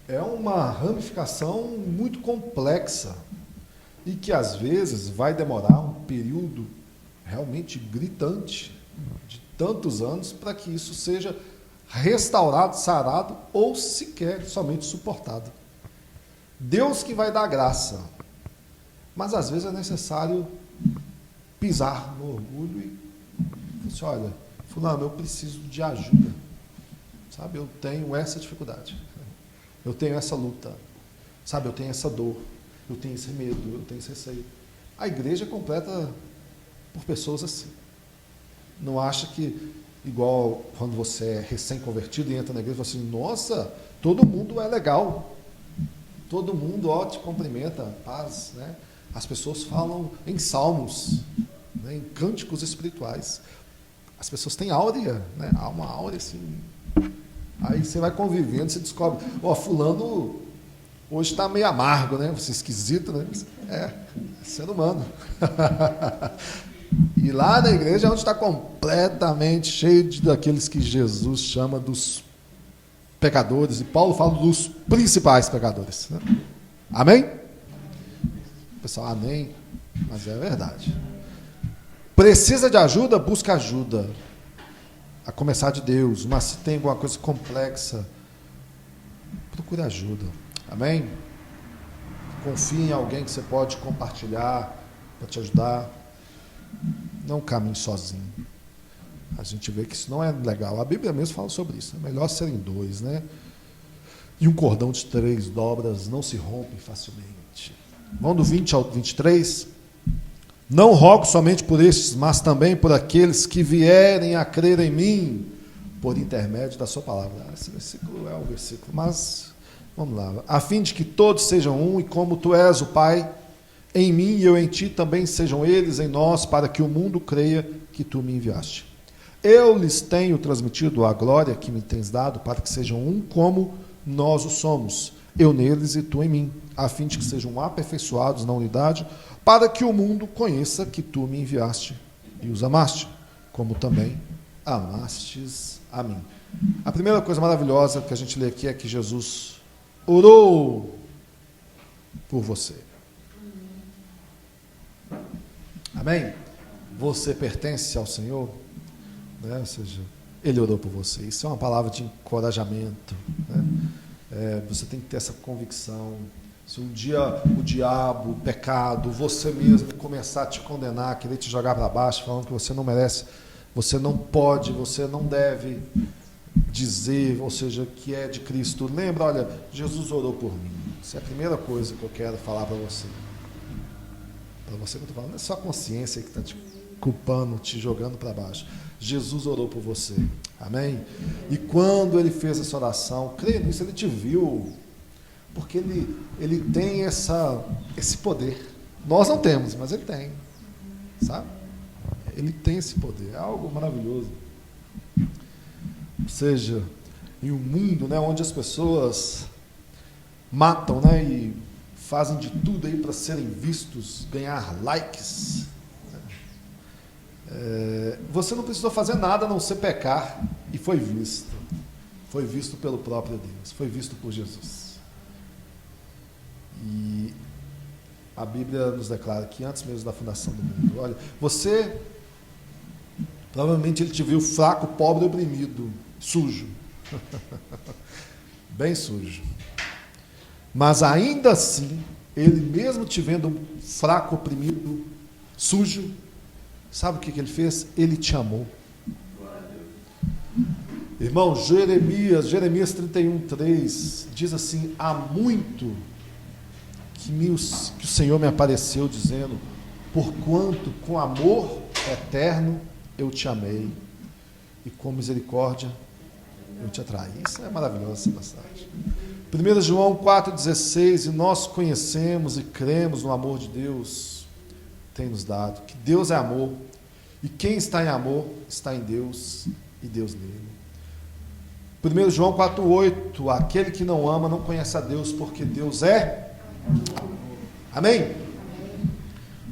Speaker 3: é uma ramificação muito complexa e que, às vezes, vai demorar um período realmente gritante, de tantos anos, para que isso seja restaurado, sarado ou sequer somente suportado. Deus que vai dar graça, mas às vezes é necessário pisar no orgulho e dizer, olha, fulano, eu preciso de ajuda, sabe, eu tenho essa dificuldade, eu tenho essa luta, sabe, eu tenho essa dor, eu tenho esse medo, eu tenho esse receio. A igreja é completa por pessoas assim. Não acha que, igual quando você é recém-convertido e entra na igreja, você fala assim, nossa, todo mundo é legal, todo mundo te cumprimenta, paz, né? As pessoas falam em salmos, né, em cânticos espirituais. As pessoas têm áurea, né? Há uma áurea assim. Aí você vai convivendo, você descobre, fulano hoje está meio amargo, né? Você é esquisito, né? É ser humano. E lá na igreja é onde está completamente cheio daqueles que Jesus chama dos pecadores, e Paulo fala dos principais pecadores, né? Amém? Pessoal, amém, mas é verdade. Precisa de ajuda? Busca ajuda, a começar de Deus, mas se tem alguma coisa complexa, procure ajuda, amém? Confie em alguém que você pode compartilhar para te ajudar. Não caminhe sozinho. A gente vê que isso não é legal. A Bíblia mesmo fala sobre isso. É melhor serem dois, né? E um cordão de 3 dobras não se rompe facilmente. Vamos do 20 ao 23. Não rogo somente por estes, mas também por aqueles que vierem a crer em mim, por intermédio da sua palavra. Esse versículo é o versículo, mas vamos lá. A fim de que todos sejam um, e como tu és o Pai, em mim e eu em ti, também sejam eles em nós, para que o mundo creia que tu me enviaste. Eu lhes tenho transmitido a glória que me tens dado, para que sejam um como nós o somos, eu neles e tu em mim, a fim de que sejam aperfeiçoados na unidade, para que o mundo conheça que tu me enviaste e os amaste, como também amastes a mim. A primeira coisa maravilhosa que a gente lê aqui é que Jesus orou por você. Amém? Você pertence ao Senhor, né? Ou seja, Ele orou por você. Isso é uma palavra de encorajamento, né? Você tem que ter essa convicção. Se um dia o diabo, o pecado, você mesmo começar a te condenar, querer te jogar para baixo, falando que você não merece, você não pode, você não deve dizer, ou seja, que é de Cristo. Lembra, olha, Jesus orou por mim. Isso é a primeira coisa que eu quero falar para você. Para você que eu estou falando, não é só a consciência que está te culpando, te jogando para baixo. Jesus orou por você. Amém? E quando ele fez essa oração, creia nisso, ele te viu. Porque ele tem esse poder. Nós não temos, mas ele tem. Sabe? Ele tem esse poder. É algo maravilhoso. Ou seja, em um mundo, né, onde as pessoas matam, né, e fazem de tudo aí para serem vistos, ganhar likes. Você não precisou fazer nada a não ser pecar e foi visto. Foi visto pelo próprio Deus. Foi visto por Jesus. E a Bíblia nos declara que antes mesmo da fundação do mundo, olha, você, provavelmente ele te viu fraco, pobre, oprimido, sujo. Bem sujo. Mas ainda assim, ele mesmo te vendo fraco, oprimido, sujo, sabe o que ele fez? Ele te amou. Irmão, Jeremias 31:3 diz assim: há muito que o Senhor me apareceu dizendo, porquanto com amor eterno eu te amei e com misericórdia eu te atraí. Isso é maravilhoso, essa passagem. 1 João 4,16, e nós conhecemos e cremos no amor de Deus, tem nos dado, que Deus é amor, e quem está em amor, está em Deus, e Deus nele. 1 João 4,8, aquele que não ama não conhece a Deus, porque Deus é amor. Amém?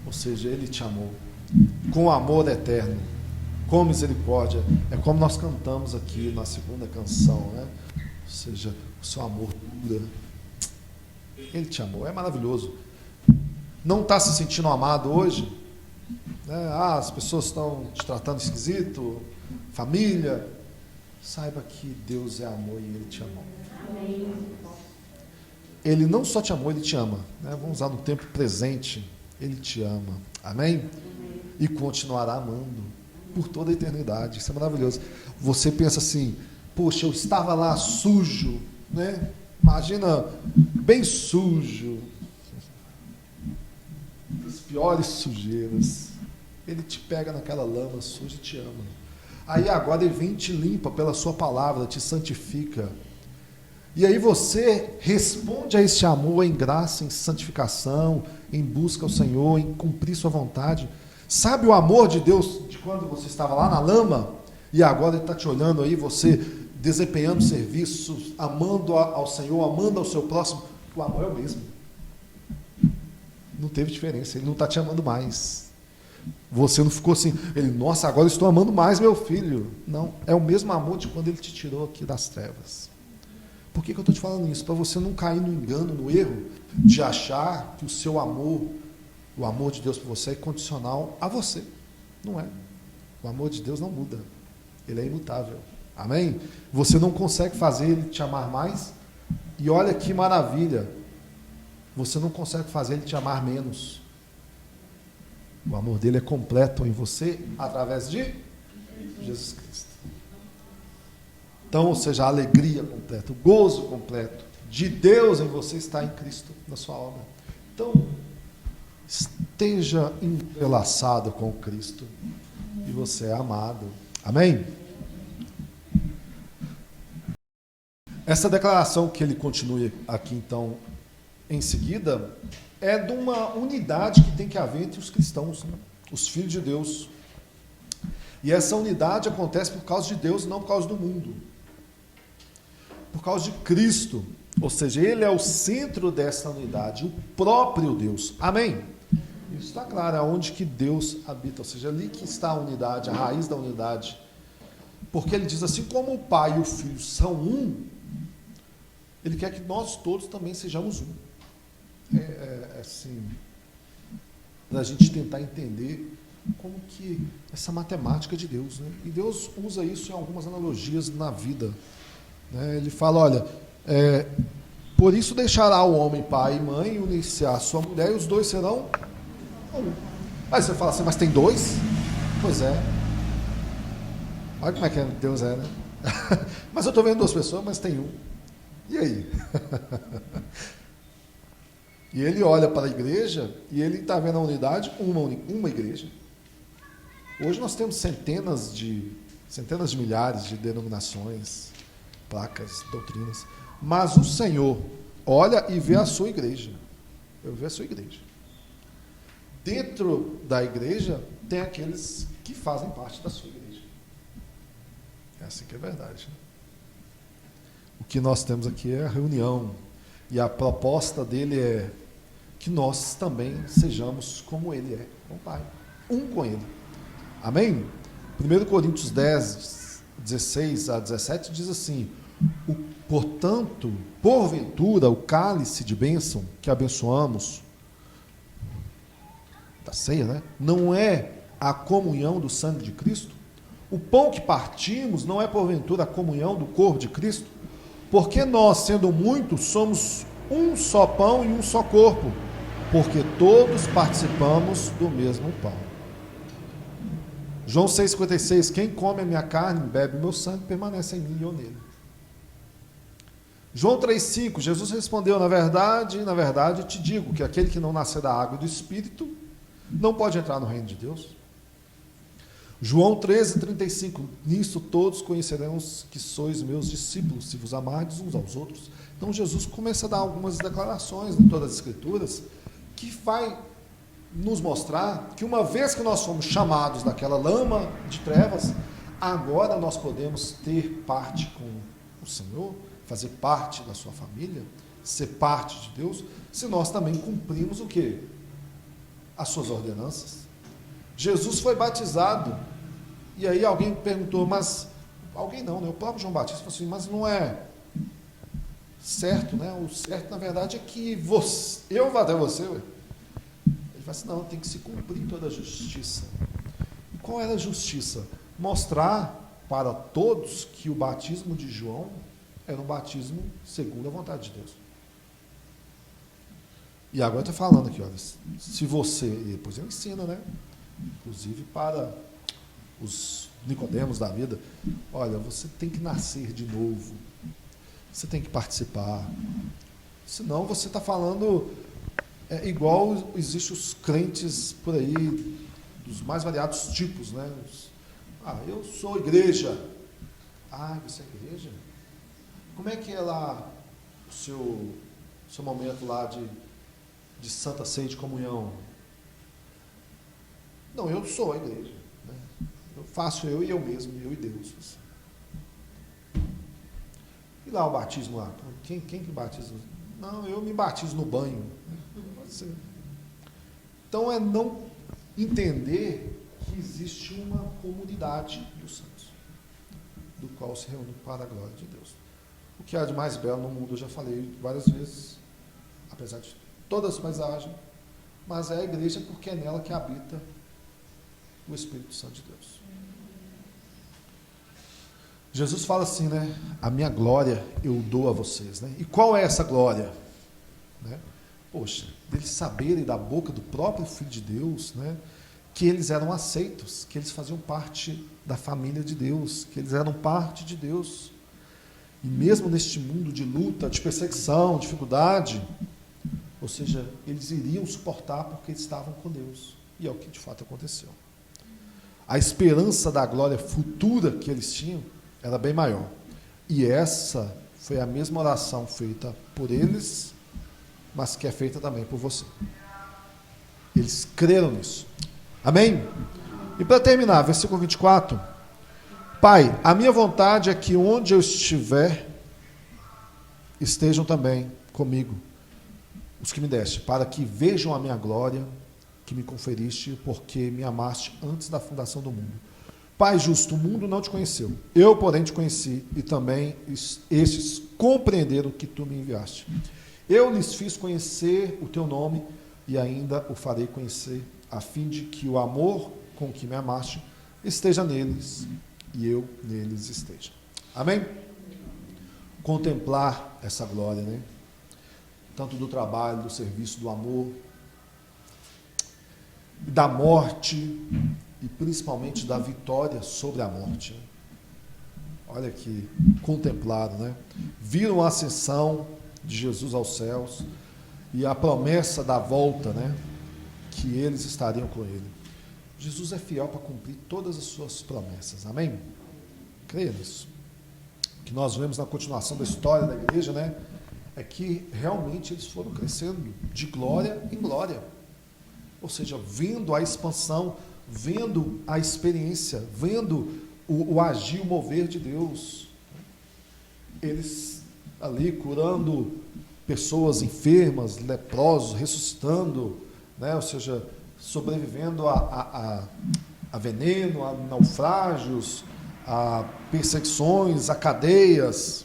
Speaker 3: Ou seja, ele te amou, com amor eterno, com misericórdia, é como nós cantamos aqui na segunda canção, né? Ou seja, o seu amor dura. Ele te amou, é maravilhoso. Não está se sentindo amado hoje? Né? As pessoas estão te tratando esquisito, família. Saiba que Deus é amor e Ele te amou. Amém. Ele não só te amou, Ele te ama. Né? Vamos usar no tempo presente. Ele te ama. Amém? Amém? E continuará amando por toda a eternidade. Isso é maravilhoso. Você pensa assim, poxa, eu estava lá sujo, né? Imagina, bem sujo, as piores sujeiras. Ele te pega naquela lama suja e te ama. Aí agora ele vem e te limpa pela sua palavra, te santifica. E aí você responde a esse amor em graça, em santificação, em busca ao Senhor, em cumprir sua vontade. Sabe o amor de Deus de quando você estava lá na lama e agora Ele está te olhando aí, você desempenhando serviços, amando ao Senhor, amando ao seu próximo? O amor é o mesmo. Não teve diferença, Ele não está te amando mais. Você não ficou assim, nossa, agora eu estou amando mais meu filho. Não, é o mesmo amor de quando Ele te tirou aqui das trevas. Por que eu estou te falando isso? Para você não cair no engano, no erro, de achar que o seu amor, o amor de Deus por você é condicional a você. Não é. O amor de Deus não muda. Ele é imutável. Amém? Você não consegue fazer Ele te amar mais. E olha que maravilha. Você não consegue fazer Ele te amar menos. O amor dele é completo em você através de Jesus Cristo. Então, ou seja, a alegria completa, o gozo completo de Deus em você está em Cristo, na sua obra. Então, esteja entrelaçado com Cristo e você é amado. Amém? Essa declaração que ele continua aqui, então, em seguida, é de uma unidade que tem que haver entre os cristãos, né? Os filhos de Deus. E essa unidade acontece por causa de Deus e não por causa do mundo. Por causa de Cristo. Ou seja, Ele é o centro dessa unidade, o próprio Deus. Amém? Isso está claro, é onde que Deus habita. Ou seja, ali que está a unidade, a raiz da unidade. Porque Ele diz assim, como o Pai e o Filho são um, Ele quer que nós todos também sejamos um. Assim, para a gente tentar entender como que essa matemática de Deus, né? E Deus usa isso em algumas analogias na vida, né? Ele fala, olha, por isso deixará o homem pai e mãe e unir-se a sua mulher e os dois serão um. Aí você fala assim, mas tem dois? Pois é. Olha como é que Deus é, né? Mas eu estou vendo duas pessoas, mas tem um. E aí? E ele olha para a igreja e ele está vendo a unidade, uma igreja. Hoje nós temos centenas de milhares de denominações, placas, doutrinas, mas o Senhor olha e vê a sua igreja. Eu vejo a sua igreja. Dentro da igreja tem aqueles que fazem parte da sua igreja. Essa que é a verdade. O que nós temos aqui é a reunião, e a proposta dele é que nós também sejamos como ele é, com o Pai, um com ele. Amém? 1 Coríntios 10, 16 a 17 diz assim: portanto, porventura, o cálice de bênção que abençoamos, da ceia, né? Não é a comunhão do sangue de Cristo? O pão que partimos não é porventura a comunhão do corpo de Cristo? Porque nós, sendo muitos, somos um só pão e um só corpo, porque todos participamos do mesmo pão. João 6,56: quem come a minha carne e bebe o meu sangue permanece em mim e eu nele. João 3,5: Jesus respondeu: na verdade te digo que aquele que não nascer da água e do Espírito não pode entrar no reino de Deus. João 13,35: nisso todos conheceremos que sois meus discípulos, se vos amardes uns aos outros. Então Jesus começa a dar algumas declarações em todas as Escrituras, que vai nos mostrar que uma vez que nós fomos chamados daquela lama de trevas, agora nós podemos ter parte com o Senhor, fazer parte da sua família, ser parte de Deus, se nós também cumprimos o quê? As suas ordenanças. Jesus foi batizado, e aí alguém perguntou, mas, alguém não, né? O próprio João Batista falou assim, mas não é certo, né? O certo, na verdade, é que eu vou até você, ué. Ele fala assim, não, tem que se cumprir toda a justiça. E qual era a justiça? Mostrar para todos que o batismo de João era um batismo segundo a vontade de Deus. E agora eu estou falando aqui, olha, se você, e depois ele ensina, né? Inclusive para os Nicodemos da vida, olha, você tem que nascer de novo, você tem que participar, senão você está falando igual existem os crentes por aí, dos mais variados tipos, né? Eu sou igreja. Você é igreja? Como é que é lá o seu momento lá de santa ceia de comunhão? Não, eu sou a igreja, né? Eu faço eu e eu mesmo, eu e Deus. E lá o batismo lá? Quem que batiza? Não, eu me batizo no banho. Então é não entender que existe uma comunidade dos santos, do qual se reúne para a glória de Deus. O que há de mais belo no mundo, eu já falei várias vezes, apesar de todas as paisagens, mas é a igreja porque é nela que habita o Espírito Santo de Deus. Jesus fala assim, né? A minha glória eu dou a vocês, né? E qual é essa glória? Né? Poxa, deles saberem da boca do próprio Filho de Deus, né? Que eles eram aceitos, que eles faziam parte da família de Deus, que eles eram parte de Deus. E mesmo neste mundo de luta, de perseguição, dificuldade, ou seja, eles iriam suportar porque eles estavam com Deus. E é o que de fato aconteceu. A esperança da glória futura que eles tinham era bem maior. E essa foi a mesma oração feita por eles, mas que é feita também por você. Eles creram nisso. Amém? E para terminar, versículo 24. Pai, a minha vontade é que onde eu estiver, estejam também comigo os que me deste, para que vejam a minha glória que me conferiste, porque me amaste antes da fundação do mundo. Pai justo, o mundo não te conheceu, eu, porém, te conheci, e também estes compreenderam que tu me enviaste. Eu lhes fiz conhecer o teu nome, e ainda o farei conhecer, a fim de que o amor com que me amaste esteja neles, e eu neles esteja. Amém? Contemplar essa glória, né? Tanto do trabalho, do serviço, do amor, da morte e principalmente da vitória sobre a morte. Olha que contemplado, né? Viram a ascensão de Jesus aos céus e a promessa da volta, né? Que eles estariam com ele. Jesus é fiel para cumprir todas as suas promessas, amém? Creia nisso. O que nós vemos na continuação da história da igreja, né, é que realmente eles foram crescendo de glória em glória, ou seja, vendo a expansão, vendo a experiência, vendo o agir, o mover de Deus. Eles ali curando pessoas enfermas, leprosos, ressuscitando, né, ou seja, sobrevivendo a veneno, a naufrágios, a perseguições, a cadeias,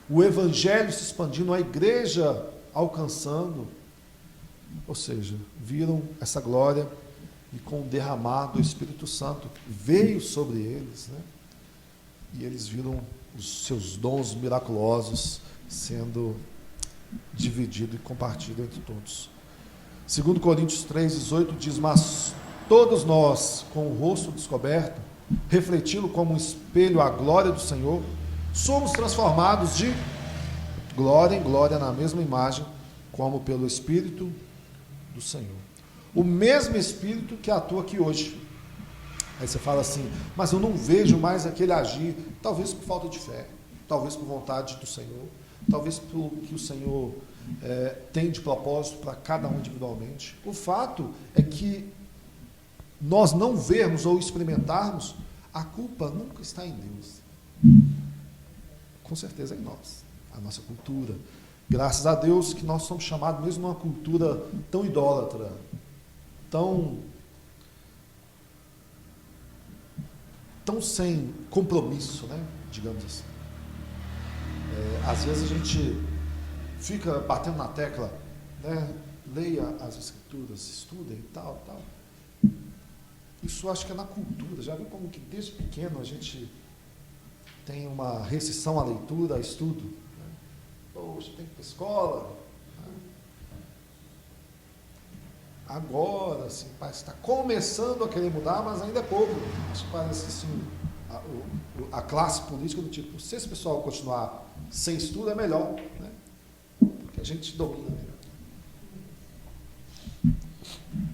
Speaker 3: o evangelho se expandindo, a igreja alcançando, ou seja, viram essa glória e com o derramar do Espírito Santo veio sobre eles, né? E eles viram os seus dons miraculosos sendo dividido e compartilhado entre todos. 2 Coríntios 3,18 diz: mas todos nós, com o rosto descoberto, refletindo como um espelho a glória do Senhor, somos transformados de glória em glória na mesma imagem, como pelo Espírito do Senhor. O mesmo Espírito que atua aqui hoje. Aí você fala assim: mas eu não vejo mais aquele agir, talvez por falta de fé, talvez por vontade do Senhor, talvez pelo que o Senhor tem de propósito para cada um individualmente. O fato é que nós não vermos ou experimentarmos, a culpa nunca está em Deus. Com certeza é em nós, a nossa cultura. Graças a Deus que nós somos chamados, mesmo numa cultura tão idólatra, tão sem compromisso, né? Digamos assim. Às vezes a gente fica batendo na tecla, né? Leia as escrituras, estudem e tal. Isso acho que é na cultura. Já viu como que desde pequeno a gente tem uma restrição à leitura, a estudo? Né? Poxa, tem que ir para a escola. Né? Agora, assim, parece que está começando a querer mudar, mas ainda é pouco. Acho que parece assim, a classe política do tipo, se esse pessoal continuar sem estudo é melhor, né? Porque a gente domina melhor.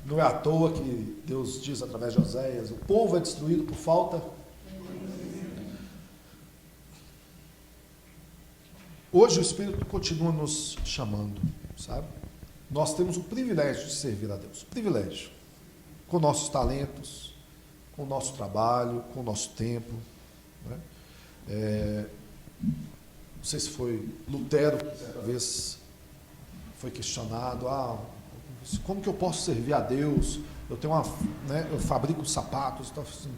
Speaker 3: Não é à toa que Deus diz através de Oséias: o povo é destruído por falta. Hoje o Espírito continua nos chamando, sabe? Nós temos o privilégio de servir a Deus, privilégio, com nossos talentos, com o nosso trabalho, com o nosso tempo, né? Não sei se foi Lutero que certa vez foi questionado: como que eu posso servir a Deus? Eu tenho eu fabrico sapatos, então, assim,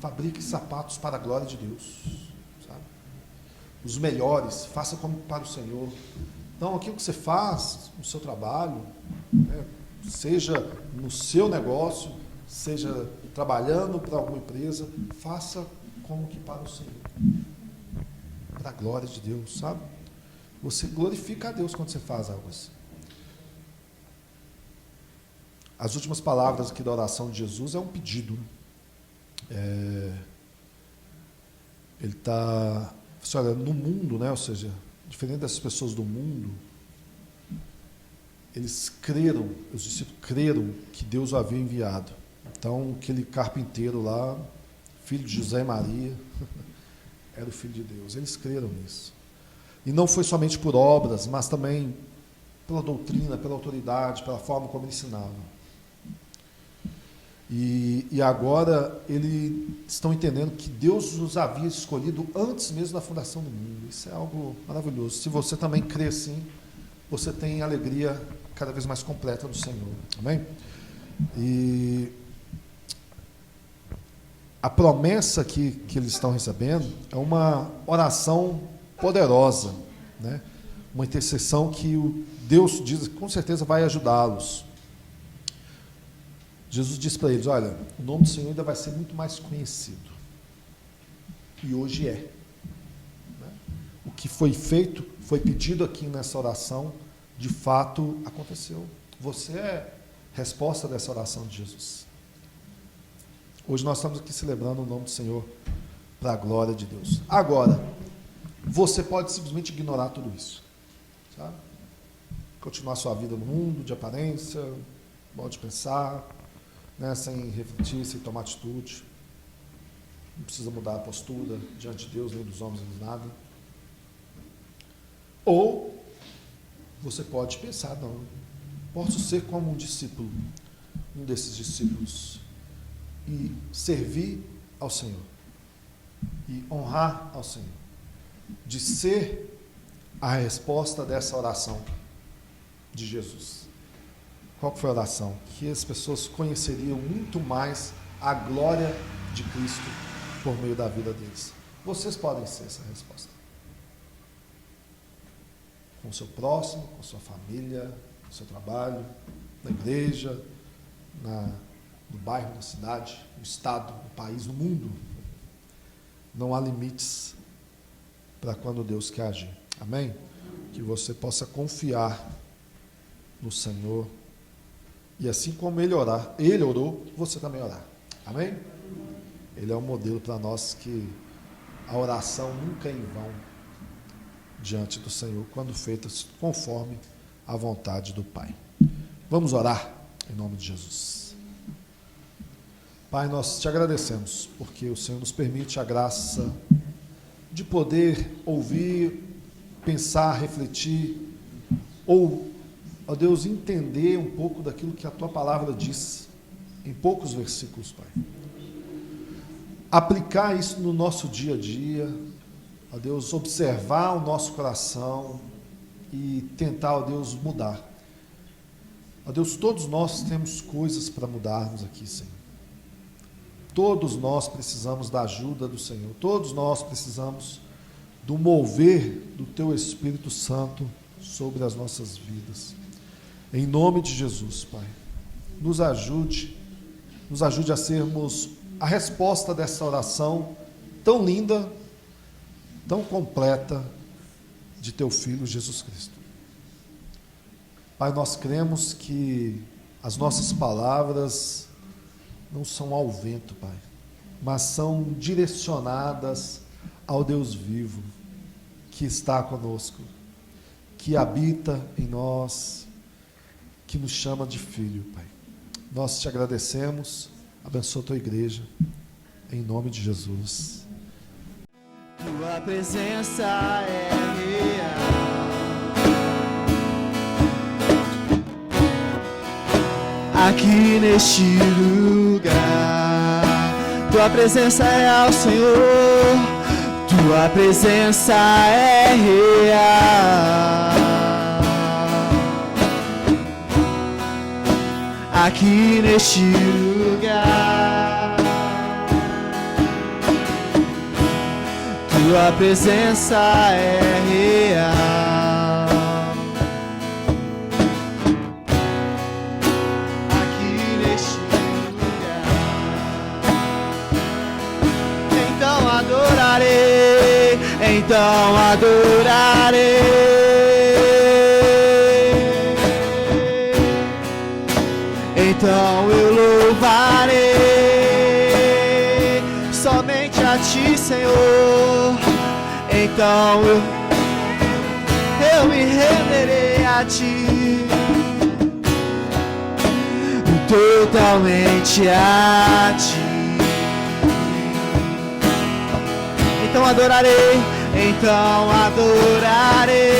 Speaker 3: fabrique sapatos para a glória de Deus, sabe? Os melhores, faça como para o Senhor. Então, aquilo que você faz no seu trabalho, né, seja no seu negócio, seja trabalhando para alguma empresa, faça como que para o Senhor, para a glória de Deus, sabe? Você glorifica a Deus quando você faz algo assim. As últimas palavras aqui da oração de Jesus é um pedido. Ele está, olha, no mundo, né? Ou seja, diferente das pessoas do mundo, eles creram, os discípulos creram que Deus o havia enviado. Então, aquele carpinteiro lá, filho de José e Maria, era o Filho de Deus. Eles creram nisso. E não foi somente por obras, mas também pela doutrina, pela autoridade, pela forma como ele ensinava. E agora eles estão entendendo que Deus os havia escolhido antes mesmo da fundação do mundo. Isso é algo maravilhoso. Se você também crê assim, você tem a alegria cada vez mais completa do Senhor. Amém? E a promessa que eles estão recebendo é uma oração poderosa, né? Uma intercessão que o Deus diz que com certeza vai ajudá-los. Jesus disse para eles: olha, o nome do Senhor ainda vai ser muito mais conhecido. E hoje é. Né? O que foi feito, foi pedido aqui nessa oração, de fato aconteceu. Você é resposta dessa oração de Jesus. Hoje nós estamos aqui celebrando o nome do Senhor para a glória de Deus. Agora, você pode simplesmente ignorar tudo isso, sabe? Continuar sua vida no mundo de aparência, modo de pensar, né, sem refletir, sem tomar atitude. Não precisa mudar a postura diante de Deus, nem dos homens, nem de nada. Ou você pode pensar, não, posso ser como um discípulo, um desses discípulos, e servir ao Senhor, e honrar ao Senhor, de ser a resposta dessa oração de Jesus. Qual foi a oração? Que as pessoas conheceriam muito mais a glória de Cristo por meio da vida deles. Vocês podem ser essa resposta. Com o seu próximo, com a sua família, no seu trabalho, na igreja, no bairro, na cidade, no estado, no país, no mundo. Não há limites para quando Deus quer agir. Amém? Que você possa confiar no Senhor. E assim como Ele orou, você também orar. Amém? Ele é um modelo para nós que a oração nunca é em vão diante do Senhor, quando feita conforme a vontade do Pai. Vamos orar em nome de Jesus. Pai, nós te agradecemos, porque o Senhor nos permite a graça de poder ouvir, pensar, refletir, ou, ó Deus, entender um pouco daquilo que a Tua palavra diz, em poucos versículos, Pai. Aplicar isso no nosso dia a dia, ó Deus, observar o nosso coração e tentar, ó Deus, mudar. Ó Deus, todos nós temos coisas para mudarmos aqui, Senhor. Todos nós precisamos da ajuda do Senhor. Todos nós precisamos do mover do Teu Espírito Santo sobre as nossas vidas. Em nome de Jesus, Pai, nos ajude a sermos a resposta dessa oração tão linda, tão completa de Teu Filho Jesus Cristo. Pai, nós cremos que as nossas palavras não são ao vento, Pai, mas são direcionadas ao Deus vivo, que está conosco, que habita em nós, que nos chama de filho, Pai. Nós te agradecemos, abençoa a Tua igreja, em nome de Jesus.
Speaker 2: Tua presença é real. Aqui neste lugar, Tua presença é ao Senhor, Tua presença é real. Aqui neste lugar, Tua presença é real. Então adorarei, então eu louvarei somente a Ti, Senhor. Então eu me renderei a Ti, totalmente a Ti. Então adorarei, então adorarei,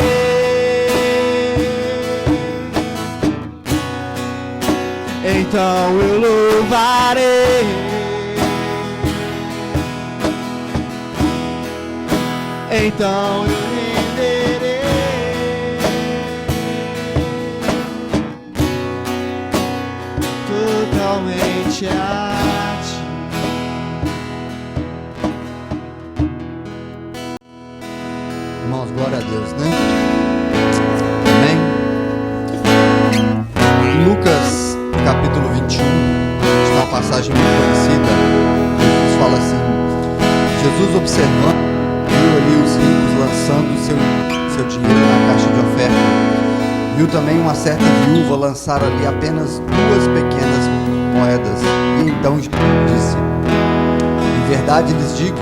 Speaker 2: então eu louvarei, então eu renderei totalmente a Ti.
Speaker 1: Irmãos, glória a Deus, né? Amém? Lucas, capítulo 21, está uma passagem muito conhecida. Jesus fala assim: Jesus, observando, viu ali os ricos lançando seu dinheiro na caixa de oferta. Viu também uma certa viúva lançar ali apenas 2 pequenas moedas. E então disse: em verdade lhes digo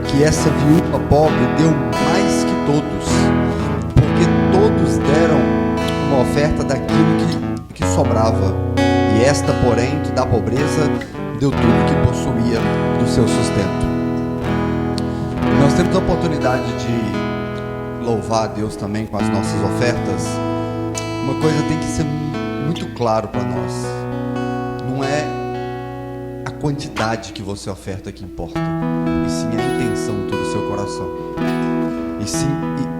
Speaker 1: que essa viúva pobre deu mais que todos, porque todos deram uma oferta daquilo que sobrava, e E esta, porém, que da pobreza deu tudo que possuía do seu sustento. Nós temos a oportunidade de louvar a Deus também com as nossas ofertas. Uma coisa tem que ser muito claro para nós: não é a quantidade que você oferta que importa, e sim a intenção do seu coração, e sim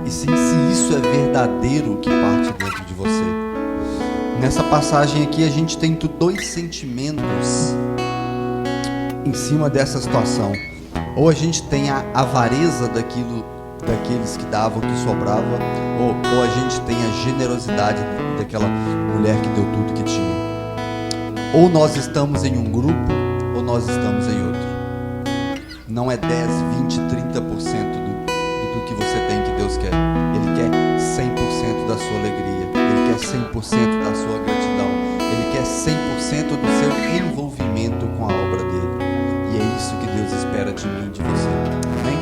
Speaker 1: se isso é verdadeiro que parte dentro de você. Nessa passagem aqui a gente tem dois sentimentos em cima dessa situação. Ou a gente tem a avareza daqueles que davam, que sobrava, ou a gente tem a generosidade daquela mulher que deu tudo que tinha. Ou nós estamos em um grupo, ou nós estamos em outro. Não é 10, 20, 30% do que você tem que Deus quer. Ele quer 100% da sua alegria. Ele quer 100% da sua gratidão. Ele quer 100% do seu envolvimento com a obra dele. E é isso que Deus espera de mim e de você. Amém?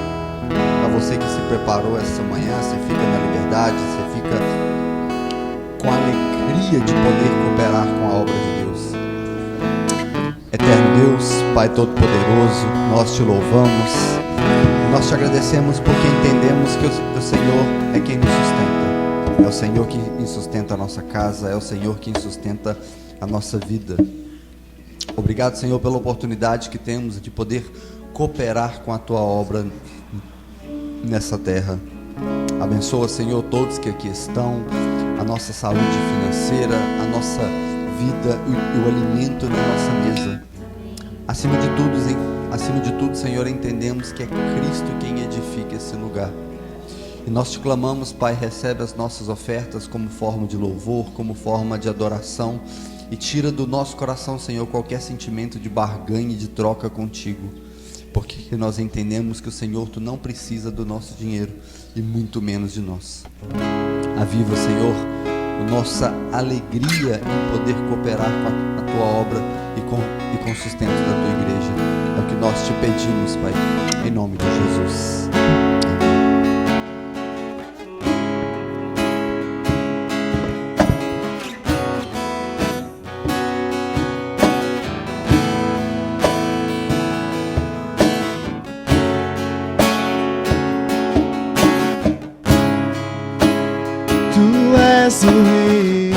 Speaker 1: Para você que se preparou essa manhã, você fica na liberdade, você fica com a alegria de poder cooperar com a obra de Deus. Eterno Deus, Pai Todo-Poderoso, nós te louvamos, nós te agradecemos porque entendemos que o Senhor é quem nos sustenta. É o Senhor que sustenta a nossa casa, é o Senhor quem sustenta a nossa vida. Obrigado, Senhor, pela oportunidade que temos de poder cooperar com a Tua obra nessa terra. Abençoa, Senhor, todos que aqui estão, a nossa saúde financeira, a nossa vida e o alimento na nossa mesa. Acima de tudo, Senhor, entendemos que é Cristo quem edifica esse lugar. E nós te clamamos, Pai, recebe as nossas ofertas como forma de louvor, como forma de adoração, e tira do nosso coração, Senhor, qualquer sentimento de barganha e de troca contigo, porque nós entendemos que o Senhor, Tu não precisa do nosso dinheiro e muito menos de nós. Aviva, Senhor, a nossa alegria em poder cooperar com a Tua obra e com o sustento da Tua igreja. É o que nós te pedimos, Pai, em nome de Jesus.
Speaker 2: O Rei,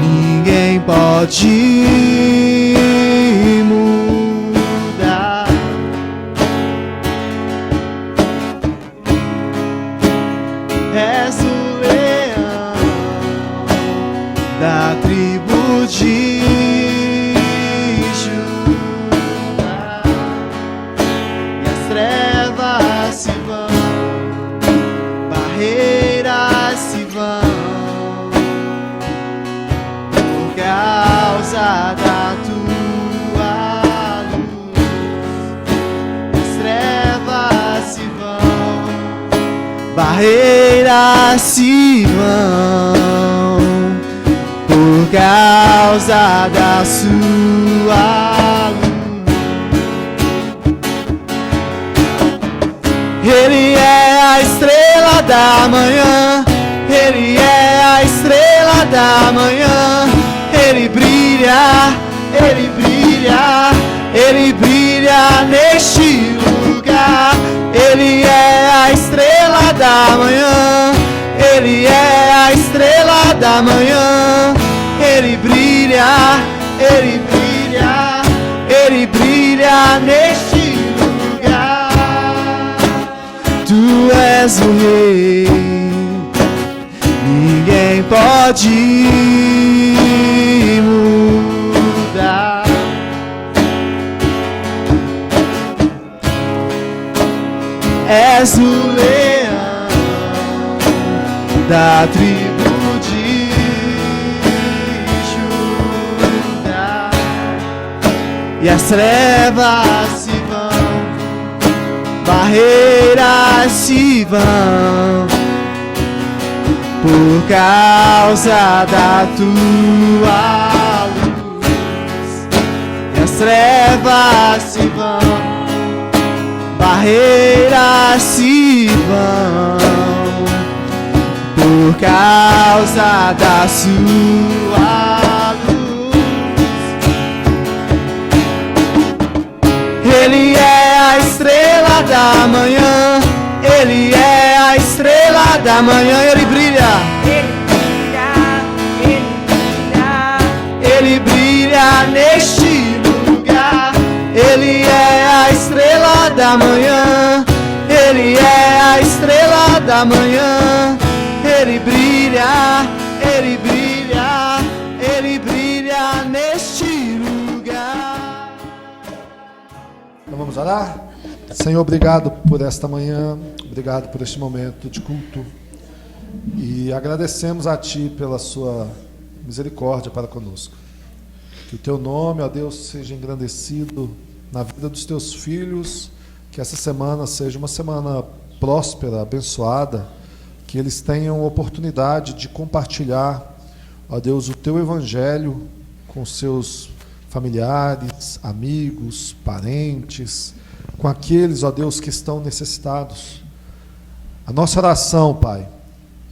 Speaker 2: ninguém pode mudar. És o leão da tribo de Judá, e as trevas se vão, barreiras se vão, por causa da tua luz. As trevas se vão, barreiras se vão, por causa da sua luz. Ele é a estrela da manhã, Ele é a estrela da manhã. Ele brilha, Ele brilha, Ele brilha neste lugar. Ele é a estrela da manhã, Ele é a estrela da manhã. Ele brilha, Ele brilha, Ele brilha neste lugar. Tu és o Rei, ninguém pode mudar. És o leão da tribo de Judá, e as trevas se vão, barreiras se vão, por causa da tua luz. E as trevas se vão, barreiras se vão, por causa da sua luz. da manhã, Ele é a estrela da manhã, Ele brilha, Ele brilha neste lugar. Ele é a estrela da manhã, Ele é a estrela da manhã. Ele brilha, Ele brilha, Ele brilha neste lugar.
Speaker 3: Então vamos orar? Senhor, obrigado por esta manhã, obrigado por este momento de culto. E agradecemos a Ti pela Sua misericórdia para conosco. Que o Teu nome, ó Deus, seja engrandecido na vida dos Teus filhos. Que essa semana seja uma semana próspera, abençoada. Que eles tenham oportunidade de compartilhar, ó Deus, o Teu Evangelho com seus familiares, amigos, parentes, com aqueles, ó Deus, que estão necessitados. A nossa oração, Pai,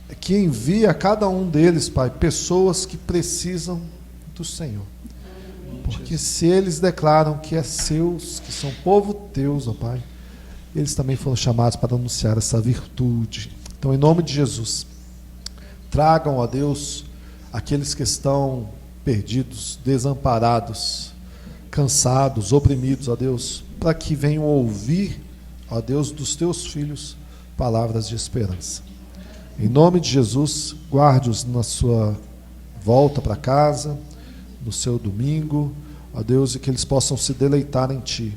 Speaker 3: é que envie a cada um deles, Pai, pessoas que precisam do Senhor. Porque se eles declaram que é seus, que são povo Teus, ó Pai, eles também foram chamados para anunciar essa virtude. Então, em nome de Jesus, tragam, ó Deus, aqueles que estão perdidos, desamparados, cansados, oprimidos, ó Deus, para que venham ouvir, ó Deus, dos Teus filhos, palavras de esperança. Em nome de Jesus, guarde-os na sua volta para casa, no seu domingo, ó Deus, e que eles possam se deleitar em Ti,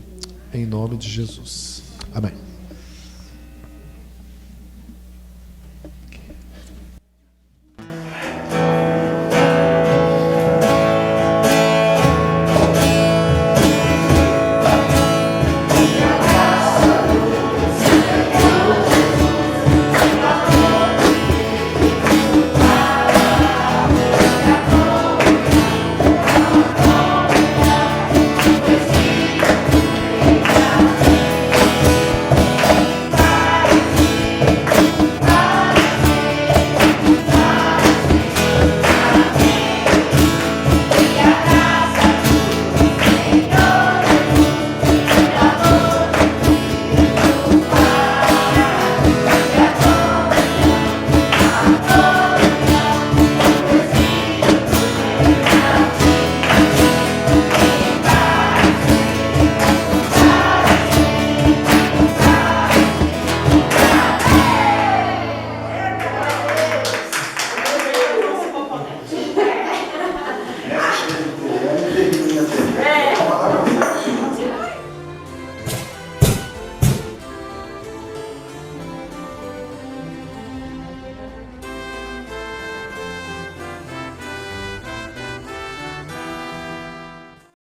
Speaker 3: em nome de Jesus. Amém.